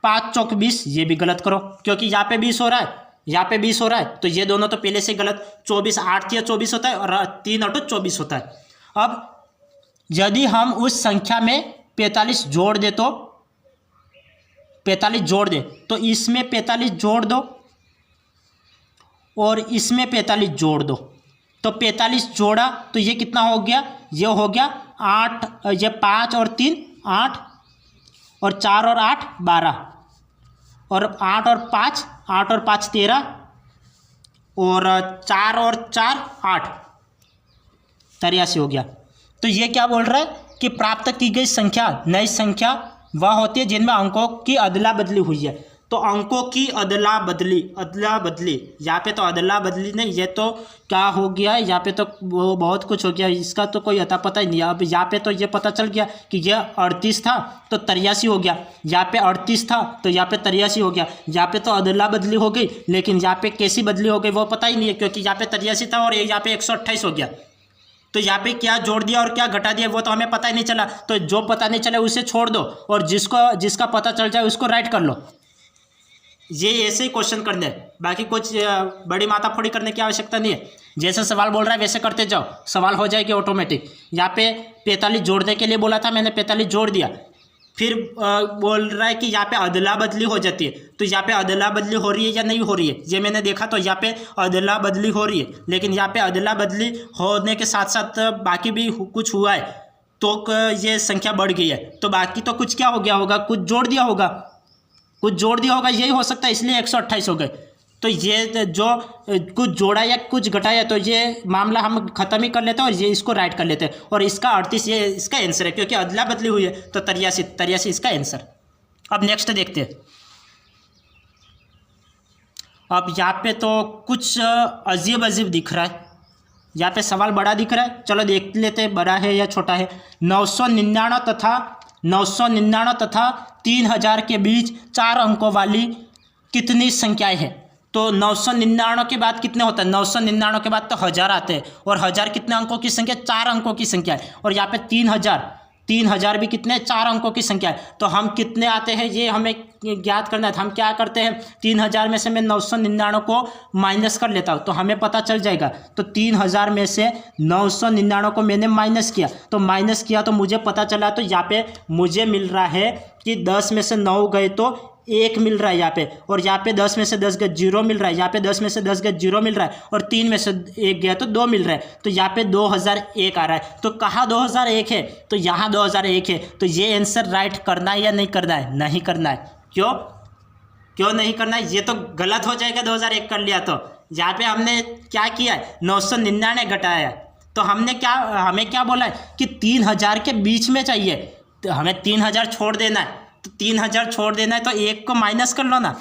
5 चौक 20 ये भी गलत करो, क्योंकि यहाँ पे 20 हो रहा है, यहाँ पे 20 हो रहा है, तो ये दोनों तो पहले से गलत। 24 8 तिया 24 होता है और 3 8 24 होता है। अब यदि हम उस संख्या में 45 जोड़ दे, तो 45 जोड़ दे, तो इसमें 45 जोड़ दो और इसमें 45 जोड़ दो, तो 45 जोड़ा तो ये कितना हो गया? ये हो गया 8, ये 5 और 3 8, और 4 और 8 12, और 8 और 5 13, और 4 और 4 8 83 हो गया। तो ये क्या बोल रहा है कि प्राप्त की गई संख्या, नई संख्या वह होती है जिनमें अंकों की अदला बदली हुई है। तो अंकों की अदला बदली, यहाँ पे तो अदला बदली नहीं, ये तो क्या हो गया है, यहाँ पे तो वो बहुत कुछ हो गया, इसका तो कोई अता पता ही नहीं। अब यहाँ पे तो ये पता चल गया कि ये 38 था तो 83 हो गया, यहाँ पे 38 था तो यहाँ पे 83 हो गया। यहाँ पे तो अदला बदली हो गई, लेकिन यहाँ पे कैसी बदली हो गई वो पता ही नहीं है, क्योंकि यहाँ पे 83 था और यहाँ पे 128 हो गया। तो यहाँ पे क्या जोड़ दिया और क्या घटा दिया वो तो हमें पता ही नहीं चला। तो जो पता नहीं चला उसे छोड़ दो, और जिसका पता चल जाए उसको राइट कर लो। ये ऐसे ही क्वेश्चन करने हैं, बाकी कुछ बड़ी माथाफोड़ी करने की आवश्यकता नहीं है। जैसे सवाल बोल रहा है वैसे करते जाओ, सवाल हो जाएगी ऑटोमेटिक। यहाँ पे 45 जोड़ने के लिए बोला था, मैंने 45 जोड़ दिया। फिर बोल रहा है कि यहाँ पे अदला बदली हो जाती है, तो यहाँ पे अदला बदली हो रही है या नहीं हो रही है, ये मैंने देखा तो यहाँ पे अदला बदली हो रही है। लेकिन यहाँ पे अदला बदली होने के साथ साथ बाकी भी कुछ हुआ है, ये संख्या बढ़ गई है, तो बाकी तो कुछ क्या हो गया होगा, कुछ जोड़ दिया होगा, यही हो सकता है, इसलिए 128 हो गए। तो ये जो कुछ जोड़ा या कुछ घटाया, तो ये मामला हम खत्म ही कर लेते हैं और ये इसको राइट कर लेते हैं, और इसका 38 ये इसका आंसर है, क्योंकि अदला बदली हुई है, तो 83 इसका आंसर। अब नेक्स्ट देखते हैं। अब यहाँ पे तो कुछ अजीब दिख रहा है, यहाँ पे सवाल बड़ा दिख रहा है, चलो देख लेते हैं बड़ा है या छोटा है। 999 तथा 3000 के बीच 4 अंकों वाली कितनी संख्याएं हैं? तो 999 के बाद कितने होता है? 999 के बाद तो 1000 आते हैं, और 1000 कितने अंकों की संख्या? 4 अंकों की संख्या है। और यहाँ पे 3000 भी कितने? 4 अंकों की संख्या है। तो हम कितने आते हैं ये हमें ज्ञात करना है। तो हम क्या करते हैं, 3000 में से मैं 999 को माइनस कर लेता हूँ, तो हमें पता चल जाएगा। तो 3000 में से 999 को मैंने माइनस किया, तो मुझे पता चला, तो यहाँ पे मुझे मिल रहा है कि 10 में से 9 गए तो 1 मिल रहा है यहाँ पे, और यहाँ पे 10 में से 10 गए 0 मिल रहा है, यहाँ पे 10 में से 10 गए 0 मिल रहा है, और 3 में से 1 गया तो 2 मिल रहा है। तो यहाँ पे 2001 आ रहा है। तो कहाँ 2001 है? तो यहाँ 2001 है। तो ये आंसर राइट करना है या नहीं करना है? नहीं करना है। क्यों नहीं करना है? ये तो गलत हो जाएगा, 2001 कर लिया तो। यहाँ पे हमने क्या किया है, 999 घटाया, तो हमें क्या बोला है कि 3000 के बीच में चाहिए, तो हमें 3000 छोड़ देना है। तो 3000 छोड़ देना है, तो 1 को माइनस कर लो ना।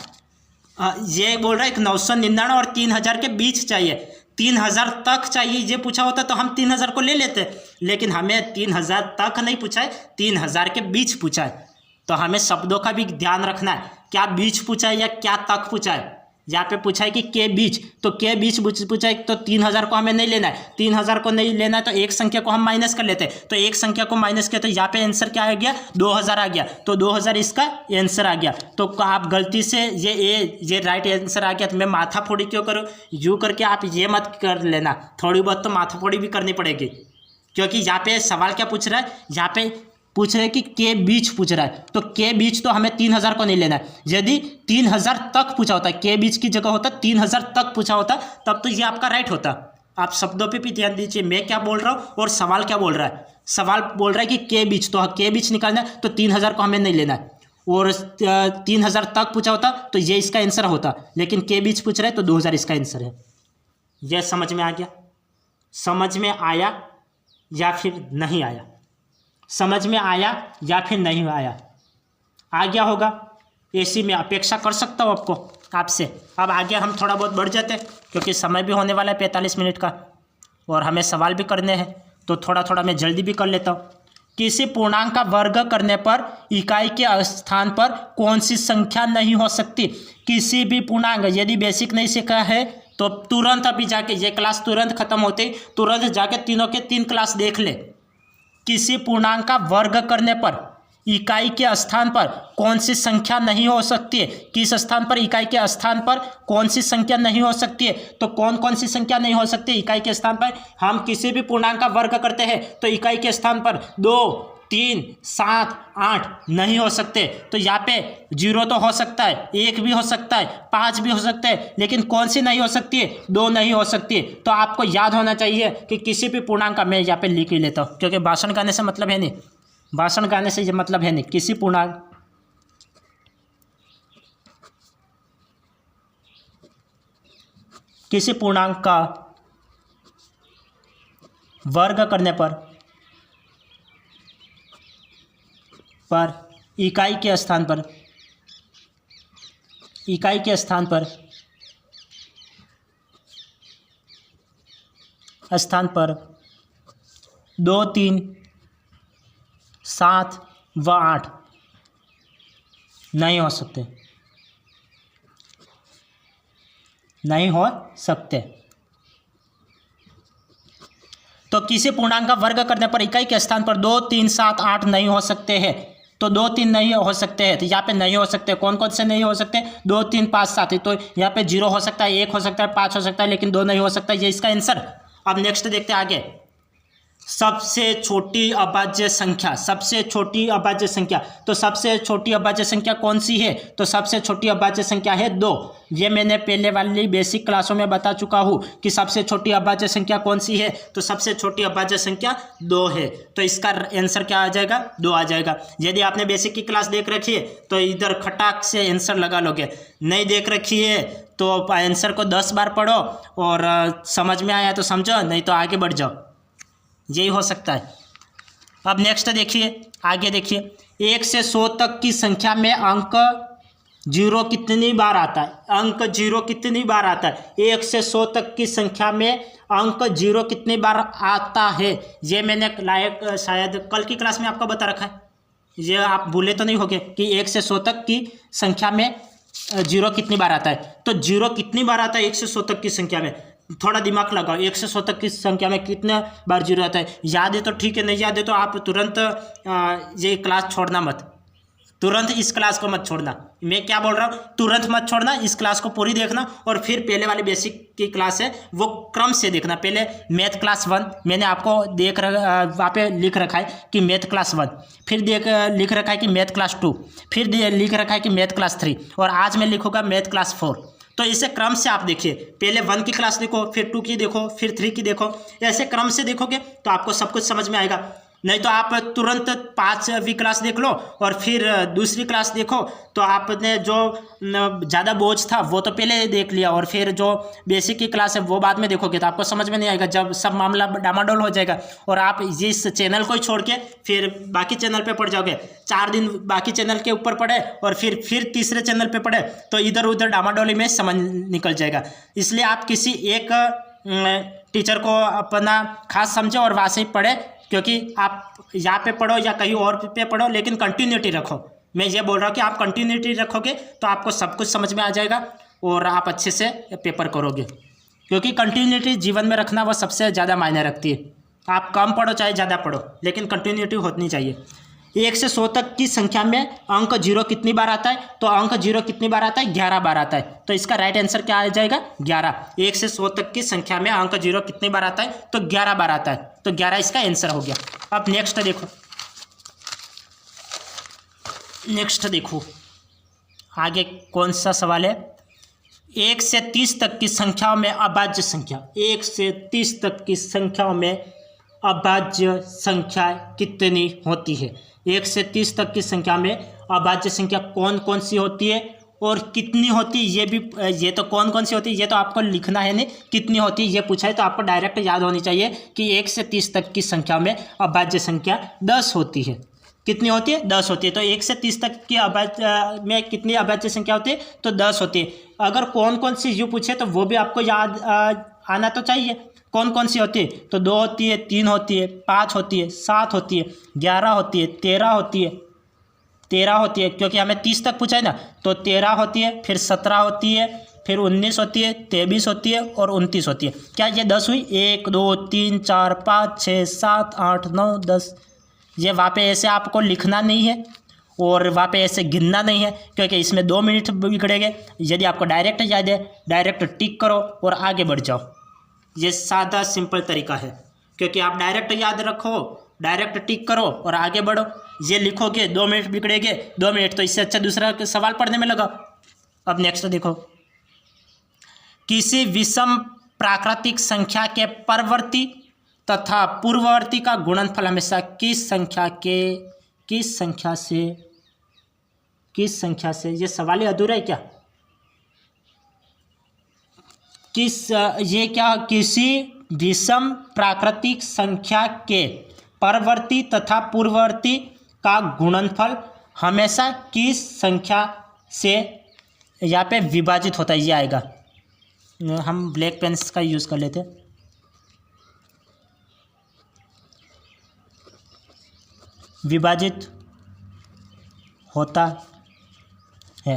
ये बोल रहा है कि 999 और 3000 के बीच चाहिए, 3000 तक चाहिए। ये पूछा होता तो हम 3000 को ले लेते, लेकिन हमें 3000 तक नहीं पूछा है, 3000 के बीच पूछा है। तो हमें शब्दों का भी ध्यान रखना है, क्या बीच पूछा है या क्या तक पूछा है। यहाँ पे पूछा है कि के बीच, तो के बीच पूछा है, तो 3000 को हमें नहीं लेना है। 3000 को नहीं लेना है, तो एक संख्या को हम माइनस कर लेते हैं। तो एक संख्या को माइनस किया, तो यहाँ पे आंसर क्या आ गया, 2000 आ गया। तो 2000 इसका आंसर आ गया। तो आप गलती से ये राइट आंसर आ गया, तो मैं माथा फोड़ी क्यों करूँ? यूँ करके आप ये मत कर लेना, थोड़ी बहुत तो माथा फोड़ी भी करनी पड़ेगी, क्योंकि यहाँ पे सवाल क्या पूछ रहा है, यहाँ पे पूछ रहे हैं कि के बीच पूछ रहा है। तो के बीच तो हमें 3000 को नहीं लेना है। यदि 3000 तक पूछा होता, के बीच की जगह होता 3000 तक पूछा होता, तब तो ये आपका राइट होता। आप शब्दों पे भी ध्यान दीजिए, मैं क्या बोल रहा हूँ और सवाल क्या बोल रहा है। सवाल बोल रहा है कि के बीच, तो के बीच निकालना है, तो 3000 को हमें नहीं लेना है, और 3000 तक पूछा होता तो ये इसका आंसर होता, लेकिन के बीच पूछ रहा है, तो 2000 इसका आंसर है। यह समझ में आ गया? समझ में आया या फिर नहीं आया? समझ में आया या फिर नहीं आया? आ गया होगा, ऐसी मैं अपेक्षा कर सकता हूँ आपसे। अब आगे हम थोड़ा बहुत बढ़ जाते हैं, क्योंकि समय भी होने वाला है 45 मिनट का, और हमें सवाल भी करने हैं, तो थोड़ा मैं जल्दी भी कर लेता हूँ। किसी पूर्णांक का वर्ग करने पर इकाई के स्थान पर कौन सी संख्या नहीं हो सकती? किसी भी पूर्णांक, यदि बेसिक नहीं सीखा है तो तुरंत अभी जाके, ये क्लास तुरंत खत्म होते ही तुरंत जाके तीनों के 3 क्लास देख ले। किसी पूर्णांक का वर्ग करने पर इकाई के स्थान पर कौन सी संख्या नहीं हो सकती है? किस स्थान पर, इकाई के स्थान पर कौन सी संख्या नहीं हो सकती है? तो कौन सी संख्या नहीं हो सकती इकाई के स्थान पर? हम किसी भी पूर्णांक का वर्ग करते हैं तो इकाई के स्थान पर 2, 3, 7, 8 नहीं हो सकते। तो यहाँ पे 0 तो हो सकता है, 1 भी हो सकता है, 5 भी हो सकता है, लेकिन कौन सी नहीं हो सकती है? 2 नहीं हो सकती है। तो आपको याद होना चाहिए कि किसी भी पूर्णांक का, मैं यहाँ पे लिख ही लेता हूँ, क्योंकि भाषण गाने से मतलब है नहीं, भाषण गाने से ये मतलब है नहीं। किसी पूर्णांक का वर्ग करने पर इकाई के स्थान पर 2, 3, 7 व 8 नहीं हो सकते, नहीं हो सकते। तो किसी पूर्णांक का वर्ग करने पर इकाई के स्थान पर 2, 3, 7, 8 नहीं हो सकते हैं। तो 2, 3 नहीं हो सकते हैं, तो यहाँ पे नहीं हो सकते। कौन कौन से नहीं हो सकते? 2, 3, 5, 7 है, तो यहाँ पे 0 हो सकता है, 1 हो सकता है, 5 हो सकता है, लेकिन 2 नहीं हो सकता। ये इसका आंसर। अब नेक्स्ट देखते हैं आगे। सबसे छोटी अभाज्य संख्या, सबसे छोटी अभाज्य संख्या। तो सबसे छोटी अभाज्य संख्या कौन सी है? तो सबसे छोटी अभाज्य संख्या है 2। ये मैंने पहले वाली बेसिक क्लासों में बता चुका हूँ कि सबसे छोटी अभाज्य संख्या कौन सी है। तो सबसे छोटी अभाज्य संख्या 2 है। तो इसका आंसर क्या आ जाएगा? 2 आ जाएगा। यदि आपने बेसिक की क्लास देख रखी है तो इधर खटाक से आंसर लगा लोगे। नहीं देख रखी है तो आंसर को 10 बार पढ़ो और समझ में आया तो समझो, नहीं तो आगे बढ़ जाओ। यही हो सकता है। अब नेक्स्ट देखिए, आगे देखिए, 1 से 100 तक की संख्या में अंक 0 कितनी बार आता है? अंक 0 कितनी बार आता है? 1 से 100 तक की संख्या में अंक 0 कितनी बार आता है? ये मैंने शायद कल की क्लास में आपको बता रखा है। ये आप भूले तो नहीं होगे कि 1 से 100 तक की संख्या में 0 कितनी बार आता है। तो 0 कितनी बार आता है 1 से 100 तक की संख्या में? थोड़ा दिमाग लगाओ। 1 से 100 तक की संख्या में कितना बार 0 आता है? याद है तो ठीक है, नहीं याद है तो आप तुरंत ये क्लास छोड़ना मत, तुरंत इस क्लास को मत छोड़ना। मैं क्या बोल रहा हूँ, तुरंत मत छोड़ना, इस क्लास को पूरी देखना और फिर पहले वाली बेसिक की क्लास है वो क्रम से देखना। पहले मैथ क्लास 1 मैंने आपको वहाँ पे लिख रखा है कि मैथ क्लास 1, फिर लिख रखा है कि मैथ क्लास 2, फिर लिख रखा है कि मैथ क्लास 3 और आज मैं लिखूंगा मैथ क्लास 4। तो इसे क्रम से आप देखिए, पहले 1 की क्लास देखो, फिर 2 की देखो, फिर 3 की देखो। ऐसे क्रम से देखोगे तो आपको सब कुछ समझ में आएगा। नहीं तो आप तुरंत 5वीं क्लास देख लो और फिर दूसरी क्लास देखो तो आपने जो ज़्यादा बोझ था वो तो पहले देख लिया और फिर जो बेसिक की क्लास है वो बाद में देखोगे तो आपको समझ में नहीं आएगा। जब सब मामला डामाडोल हो जाएगा और आप इस चैनल को ही छोड़ के फिर बाकी चैनल पे पढ़ जाओगे। 4 दिन बाकी चैनल के ऊपर पढ़े और फिर तीसरे चैनल पे पढ़े तो इधर उधर डामाडोली में समझ निकल जाएगा। इसलिए आप किसी एक टीचर को अपना खास समझो और वहाँ से ही पढ़े, क्योंकि आप यहाँ पे पढ़ो या कहीं और पे पढ़ो लेकिन कंटिन्यूटी रखो। मैं ये बोल रहा हूँ कि आप कंटिन्यूटी रखोगे तो आपको सब कुछ समझ में आ जाएगा और आप अच्छे से पेपर करोगे, क्योंकि कंटिन्यूटी जीवन में रखना वो सबसे ज़्यादा मायने रखती है। आप कम पढ़ो चाहे ज़्यादा पढ़ो लेकिन कंटिन्यूटी होनी चाहिए। 1 से 100 तक की संख्या में अंक 0 कितनी बार आता है? तो अंक 0 कितनी बार आता है? 11 बार आता है। तो इसका राइट आंसर क्या आ जाएगा? 11। 1 से 100 तक की संख्या में अंक 0 कितनी बार आता है? तो 11 बार आता है। तो 11 इसका आंसर हो गया। अब नेक्स्ट देखो, नेक्स्ट देखो आगे कौन सा सवाल है। 1 से 30 तक की संख्याओं में अभाज्य संख्या, 1 से 30 तक की संख्याओं में अभाज्य संख्या कितनी होती है? 1 से 30 तक की संख्या में अभाज्य संख्या कौन कौन सी होती है और कितनी होती है? ये भी, ये तो कौन कौन सी होती है ये तो आपको लिखना है नहीं, कितनी होती है ये पूछा है तो आपको डायरेक्ट याद होनी चाहिए कि 1 से 30 तक की संख्या में अभाज्य संख्या 10 होती है। कितनी होती है? 10 होती है। तो 1 से 30 तक की अभाज्य में कितनी अभाज्य संख्या होती है? तो 10 होती है। अगर कौन कौन सी यूँ पूछे तो वो भी आपको याद आना तो चाहिए। कौन कौन सी होती है? तो 2 होती है, 3 होती है, 5 होती है, 7 होती है, 11 होती है, 13 होती है, 13 होती है, क्योंकि हमें 30 तक पूछा है ना। तो 13 होती है, फिर 17 होती है, फिर 19 होती है, 23 होती है और 29 होती है। क्या ये 10 हुई? 1 2 3 4 5 6 7 8 9 10। ये वहाँ पे ऐसे आपको लिखना नहीं है और वहाँ पे ऐसे गिनना नहीं है, क्योंकि इसमें 2 मिनट बिगड़ेंगे। यदि आपको डायरेक्ट याद है, डायरेक्ट टिक करो और आगे बढ़ जाओ। ये सादा सिंपल तरीका है, क्योंकि आप डायरेक्ट याद रखो, डायरेक्ट टिक करो और आगे बढ़ो। ये लिखोगे 2 मिनट बिगड़ेंगे, 2 मिनट, तो इससे अच्छा दूसरा सवाल पढ़ने में लगाओ। अब नेक्स्ट देखो, किसी विषम प्राकृतिक संख्या के परवर्ती तथा पूर्ववर्ती का गुणनफल हमेशा किस संख्या से, ये सवाल ही अधूरा है क्या? किसी विषम प्राकृतिक संख्या के परवर्ती तथा पूर्ववर्ती का गुणनफल हमेशा किस संख्या से यहाँ पे विभाजित होता है? ये आएगा। हम ब्लैक पेन्स का यूज़ कर लेते हैं। विभाजित होता है।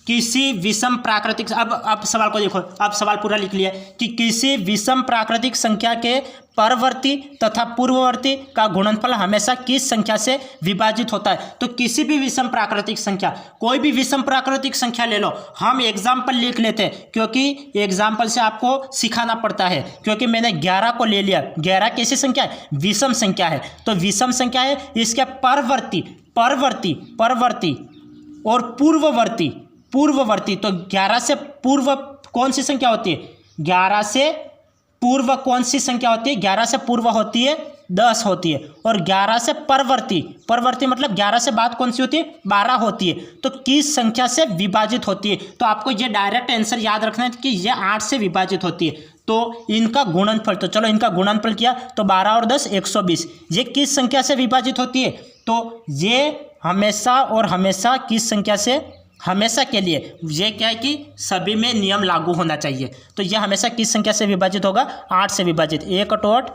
किसी विषम प्राकृतिक, अब सवाल को देखो, अब सवाल पूरा लिख लिया कि किसी विषम प्राकृतिक संख्या के परवर्ती तथा पूर्ववर्ती का गुणनफल हमेशा किस संख्या से विभाजित होता है। तो किसी भी विषम प्राकृतिक संख्या, कोई भी विषम प्राकृतिक संख्या ले लो, हम एग्जाम्पल लिख लेते हैं क्योंकि एग्जाम्पल से आपको सिखाना पड़ता है। क्योंकि मैंने 11 को ले लिया, 11 कैसी संख्या है, विषम संख्या है, तो विषम संख्या है, इसके परवर्ती परवर्ती परवर्ती और पूर्ववर्ती, तो 11 से पूर्व कौन सी संख्या होती है, 11 से पूर्व कौन सी संख्या होती है, 11 से पूर्व होती है 10 होती है, और 11 से परवर्ती मतलब 11 से बाद कौन सी होती है, 12 होती है। तो किस संख्या से विभाजित होती है, तो आपको ये डायरेक्ट आंसर याद रखना है कि ये 8 से विभाजित होती है। तो इनका गुणनफल, तो चलो इनका गुणनफल किया तो 12 और 10 120, ये किस संख्या से विभाजित होती है, तो ये हमेशा और हमेशा किस संख्या से, हमेशा के लिए ये क्या है कि सभी में नियम लागू होना चाहिए। तो ये हमेशा किस संख्या से विभाजित होगा, 8 से विभाजित, 1 × 8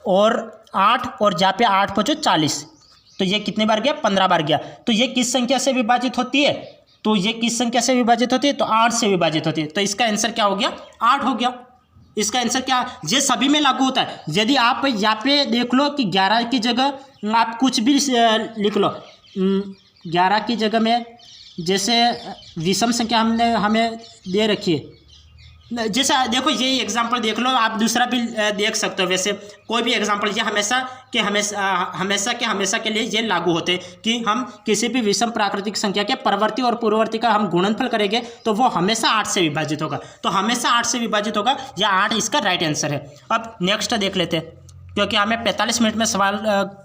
और 8, और जहाँ पे 8 × 5 = 40, तो ये कितने बार गया, 15 बार गया। तो ये किस संख्या से विभाजित होती है, तो ये किस संख्या से विभाजित होती है, तो 8 से विभाजित होती है। तो इसका आंसर क्या हो गया, 8 हो गया। इसका आंसर क्या, ये सभी में लागू होता है। यदि आप यहाँ पे देख लो कि 11 की जगह आप कुछ भी लिख लो, 11 की जगह में जैसे विषम संख्या हमें दे रखी है, जैसे देखो ये एग्जांपल देख लो, आप दूसरा भी देख सकते हो। वैसे कोई भी एग्जांपल, ये हमेशा के लिए ये लागू होते हैं कि हम किसी भी विषम प्राकृतिक संख्या के परवर्ती और पूर्ववर्ती का हम गुणनफल करेंगे तो वो हमेशा 8 से विभाजित होगा। तो हमेशा 8 से विभाजित होगा, या 8 इसका राइट आंसर है। अब नेक्स्ट देख लेते हैं, क्योंकि हमें 45 मिनट में सवाल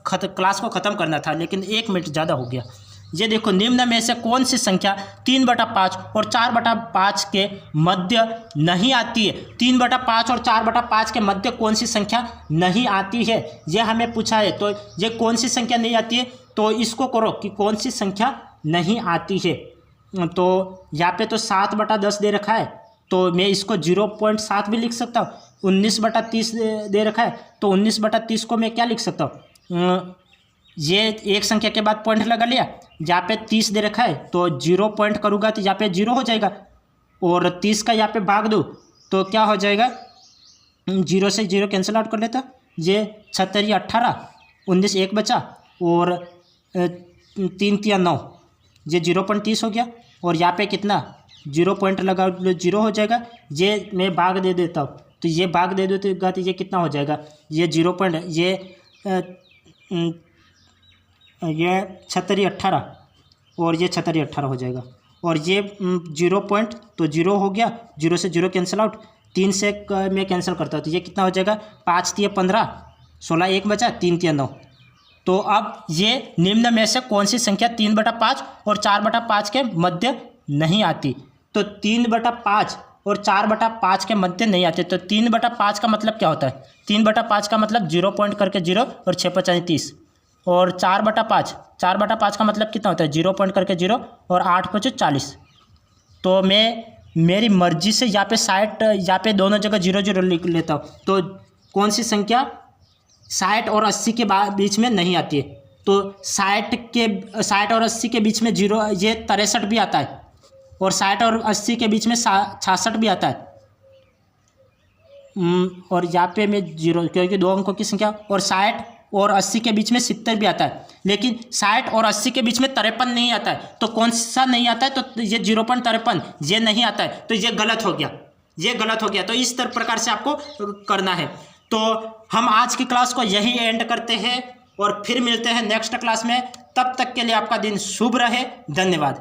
क्लास को ख़त्म करना था, लेकिन 1 मिनट ज़्यादा हो गया। ये देखो, निम्न में से कौन सी संख्या 3/5 और 4/5 के मध्य नहीं आती है। 3/5 और 4/5 के मध्य कौन सी संख्या नहीं आती है, ये हमें पूछा है। तो ये कौन सी संख्या नहीं आती है, तो इसको करो कि कौन सी संख्या नहीं आती है। तो यहाँ पे तो 7/10 दे रखा है, तो मैं इसको 0.7 भी लिख सकता हूँ। 19/30 दे रखा है, तो 19/30 को मैं क्या लिख सकता हूँ, ये एक संख्या के बाद पॉइंट लगा लिया। यहाँ पे 30 दे रखा है, तो 0 पॉइंट करूँगा तो यहाँ पे 0 हो जाएगा, और 30 का यहाँ पे भाग दूँ तो क्या हो जाएगा, 0 से 0 कैंसिल आउट कर लेता। ये 36 18, 19 1 बचा, और 3 3 9, ये 0.30 हो गया। और यहाँ पे कितना 0 पॉइंट लगा, 0 हो जाएगा। ये मैं भाग दे देता हूँ, तो ये भाग दे देगा तो ये कितना हो जाएगा, ये 0 पॉइंट, ये 36 18 और ये 36 18 हो जाएगा, और ये 0 पॉइंट, तो 0 हो गया, 0 से 0 कैंसिल आउट, 3 से मैं कैंसिल करता हूँ तो ये कितना हो जाएगा, 5 3 15, 16 1 बचा, 3 3 9। तो अब ये निम्न में से कौन सी संख्या 3/5 और 4/5 के मध्य नहीं आती, तो 3/5 और 4/5 के मध्य नहीं आते। तो 3/5 का मतलब क्या होता है, 3/5 का मतलब 0 पॉइंट करके 0 और 6 5 30, और 4/5 का मतलब कितना होता है, 0 पॉइंट करके 0 और 8 5 40। तो मैं मेरी मर्जी से यहाँ पे 60, यहाँ पे दोनों जगह 0 0 लिख लेता हूँ। तो कौन सी संख्या 60 और 80 के बीच में नहीं आती है, तो 60 और 80 के बीच में 0, ये 63 भी आता है, और 60 और 80 के बीच में 66 भी आता है, और यहाँ पे मैं 0 क्योंकि 2 अंकों की संख्या, और 60 और 80 के बीच में 70 भी आता है, लेकिन 60 और 80 के बीच में 53 नहीं आता है। तो कौन सा नहीं आता है, तो ये 0.53 ये नहीं आता है, तो ये गलत हो गया, ये गलत हो गया। तो इस प्रकार से आपको करना है। तो हम आज की क्लास को यही एंड करते हैं, और फिर मिलते हैं नेक्स्ट क्लास में। तब तक के लिए आपका दिन शुभ रहे, धन्यवाद।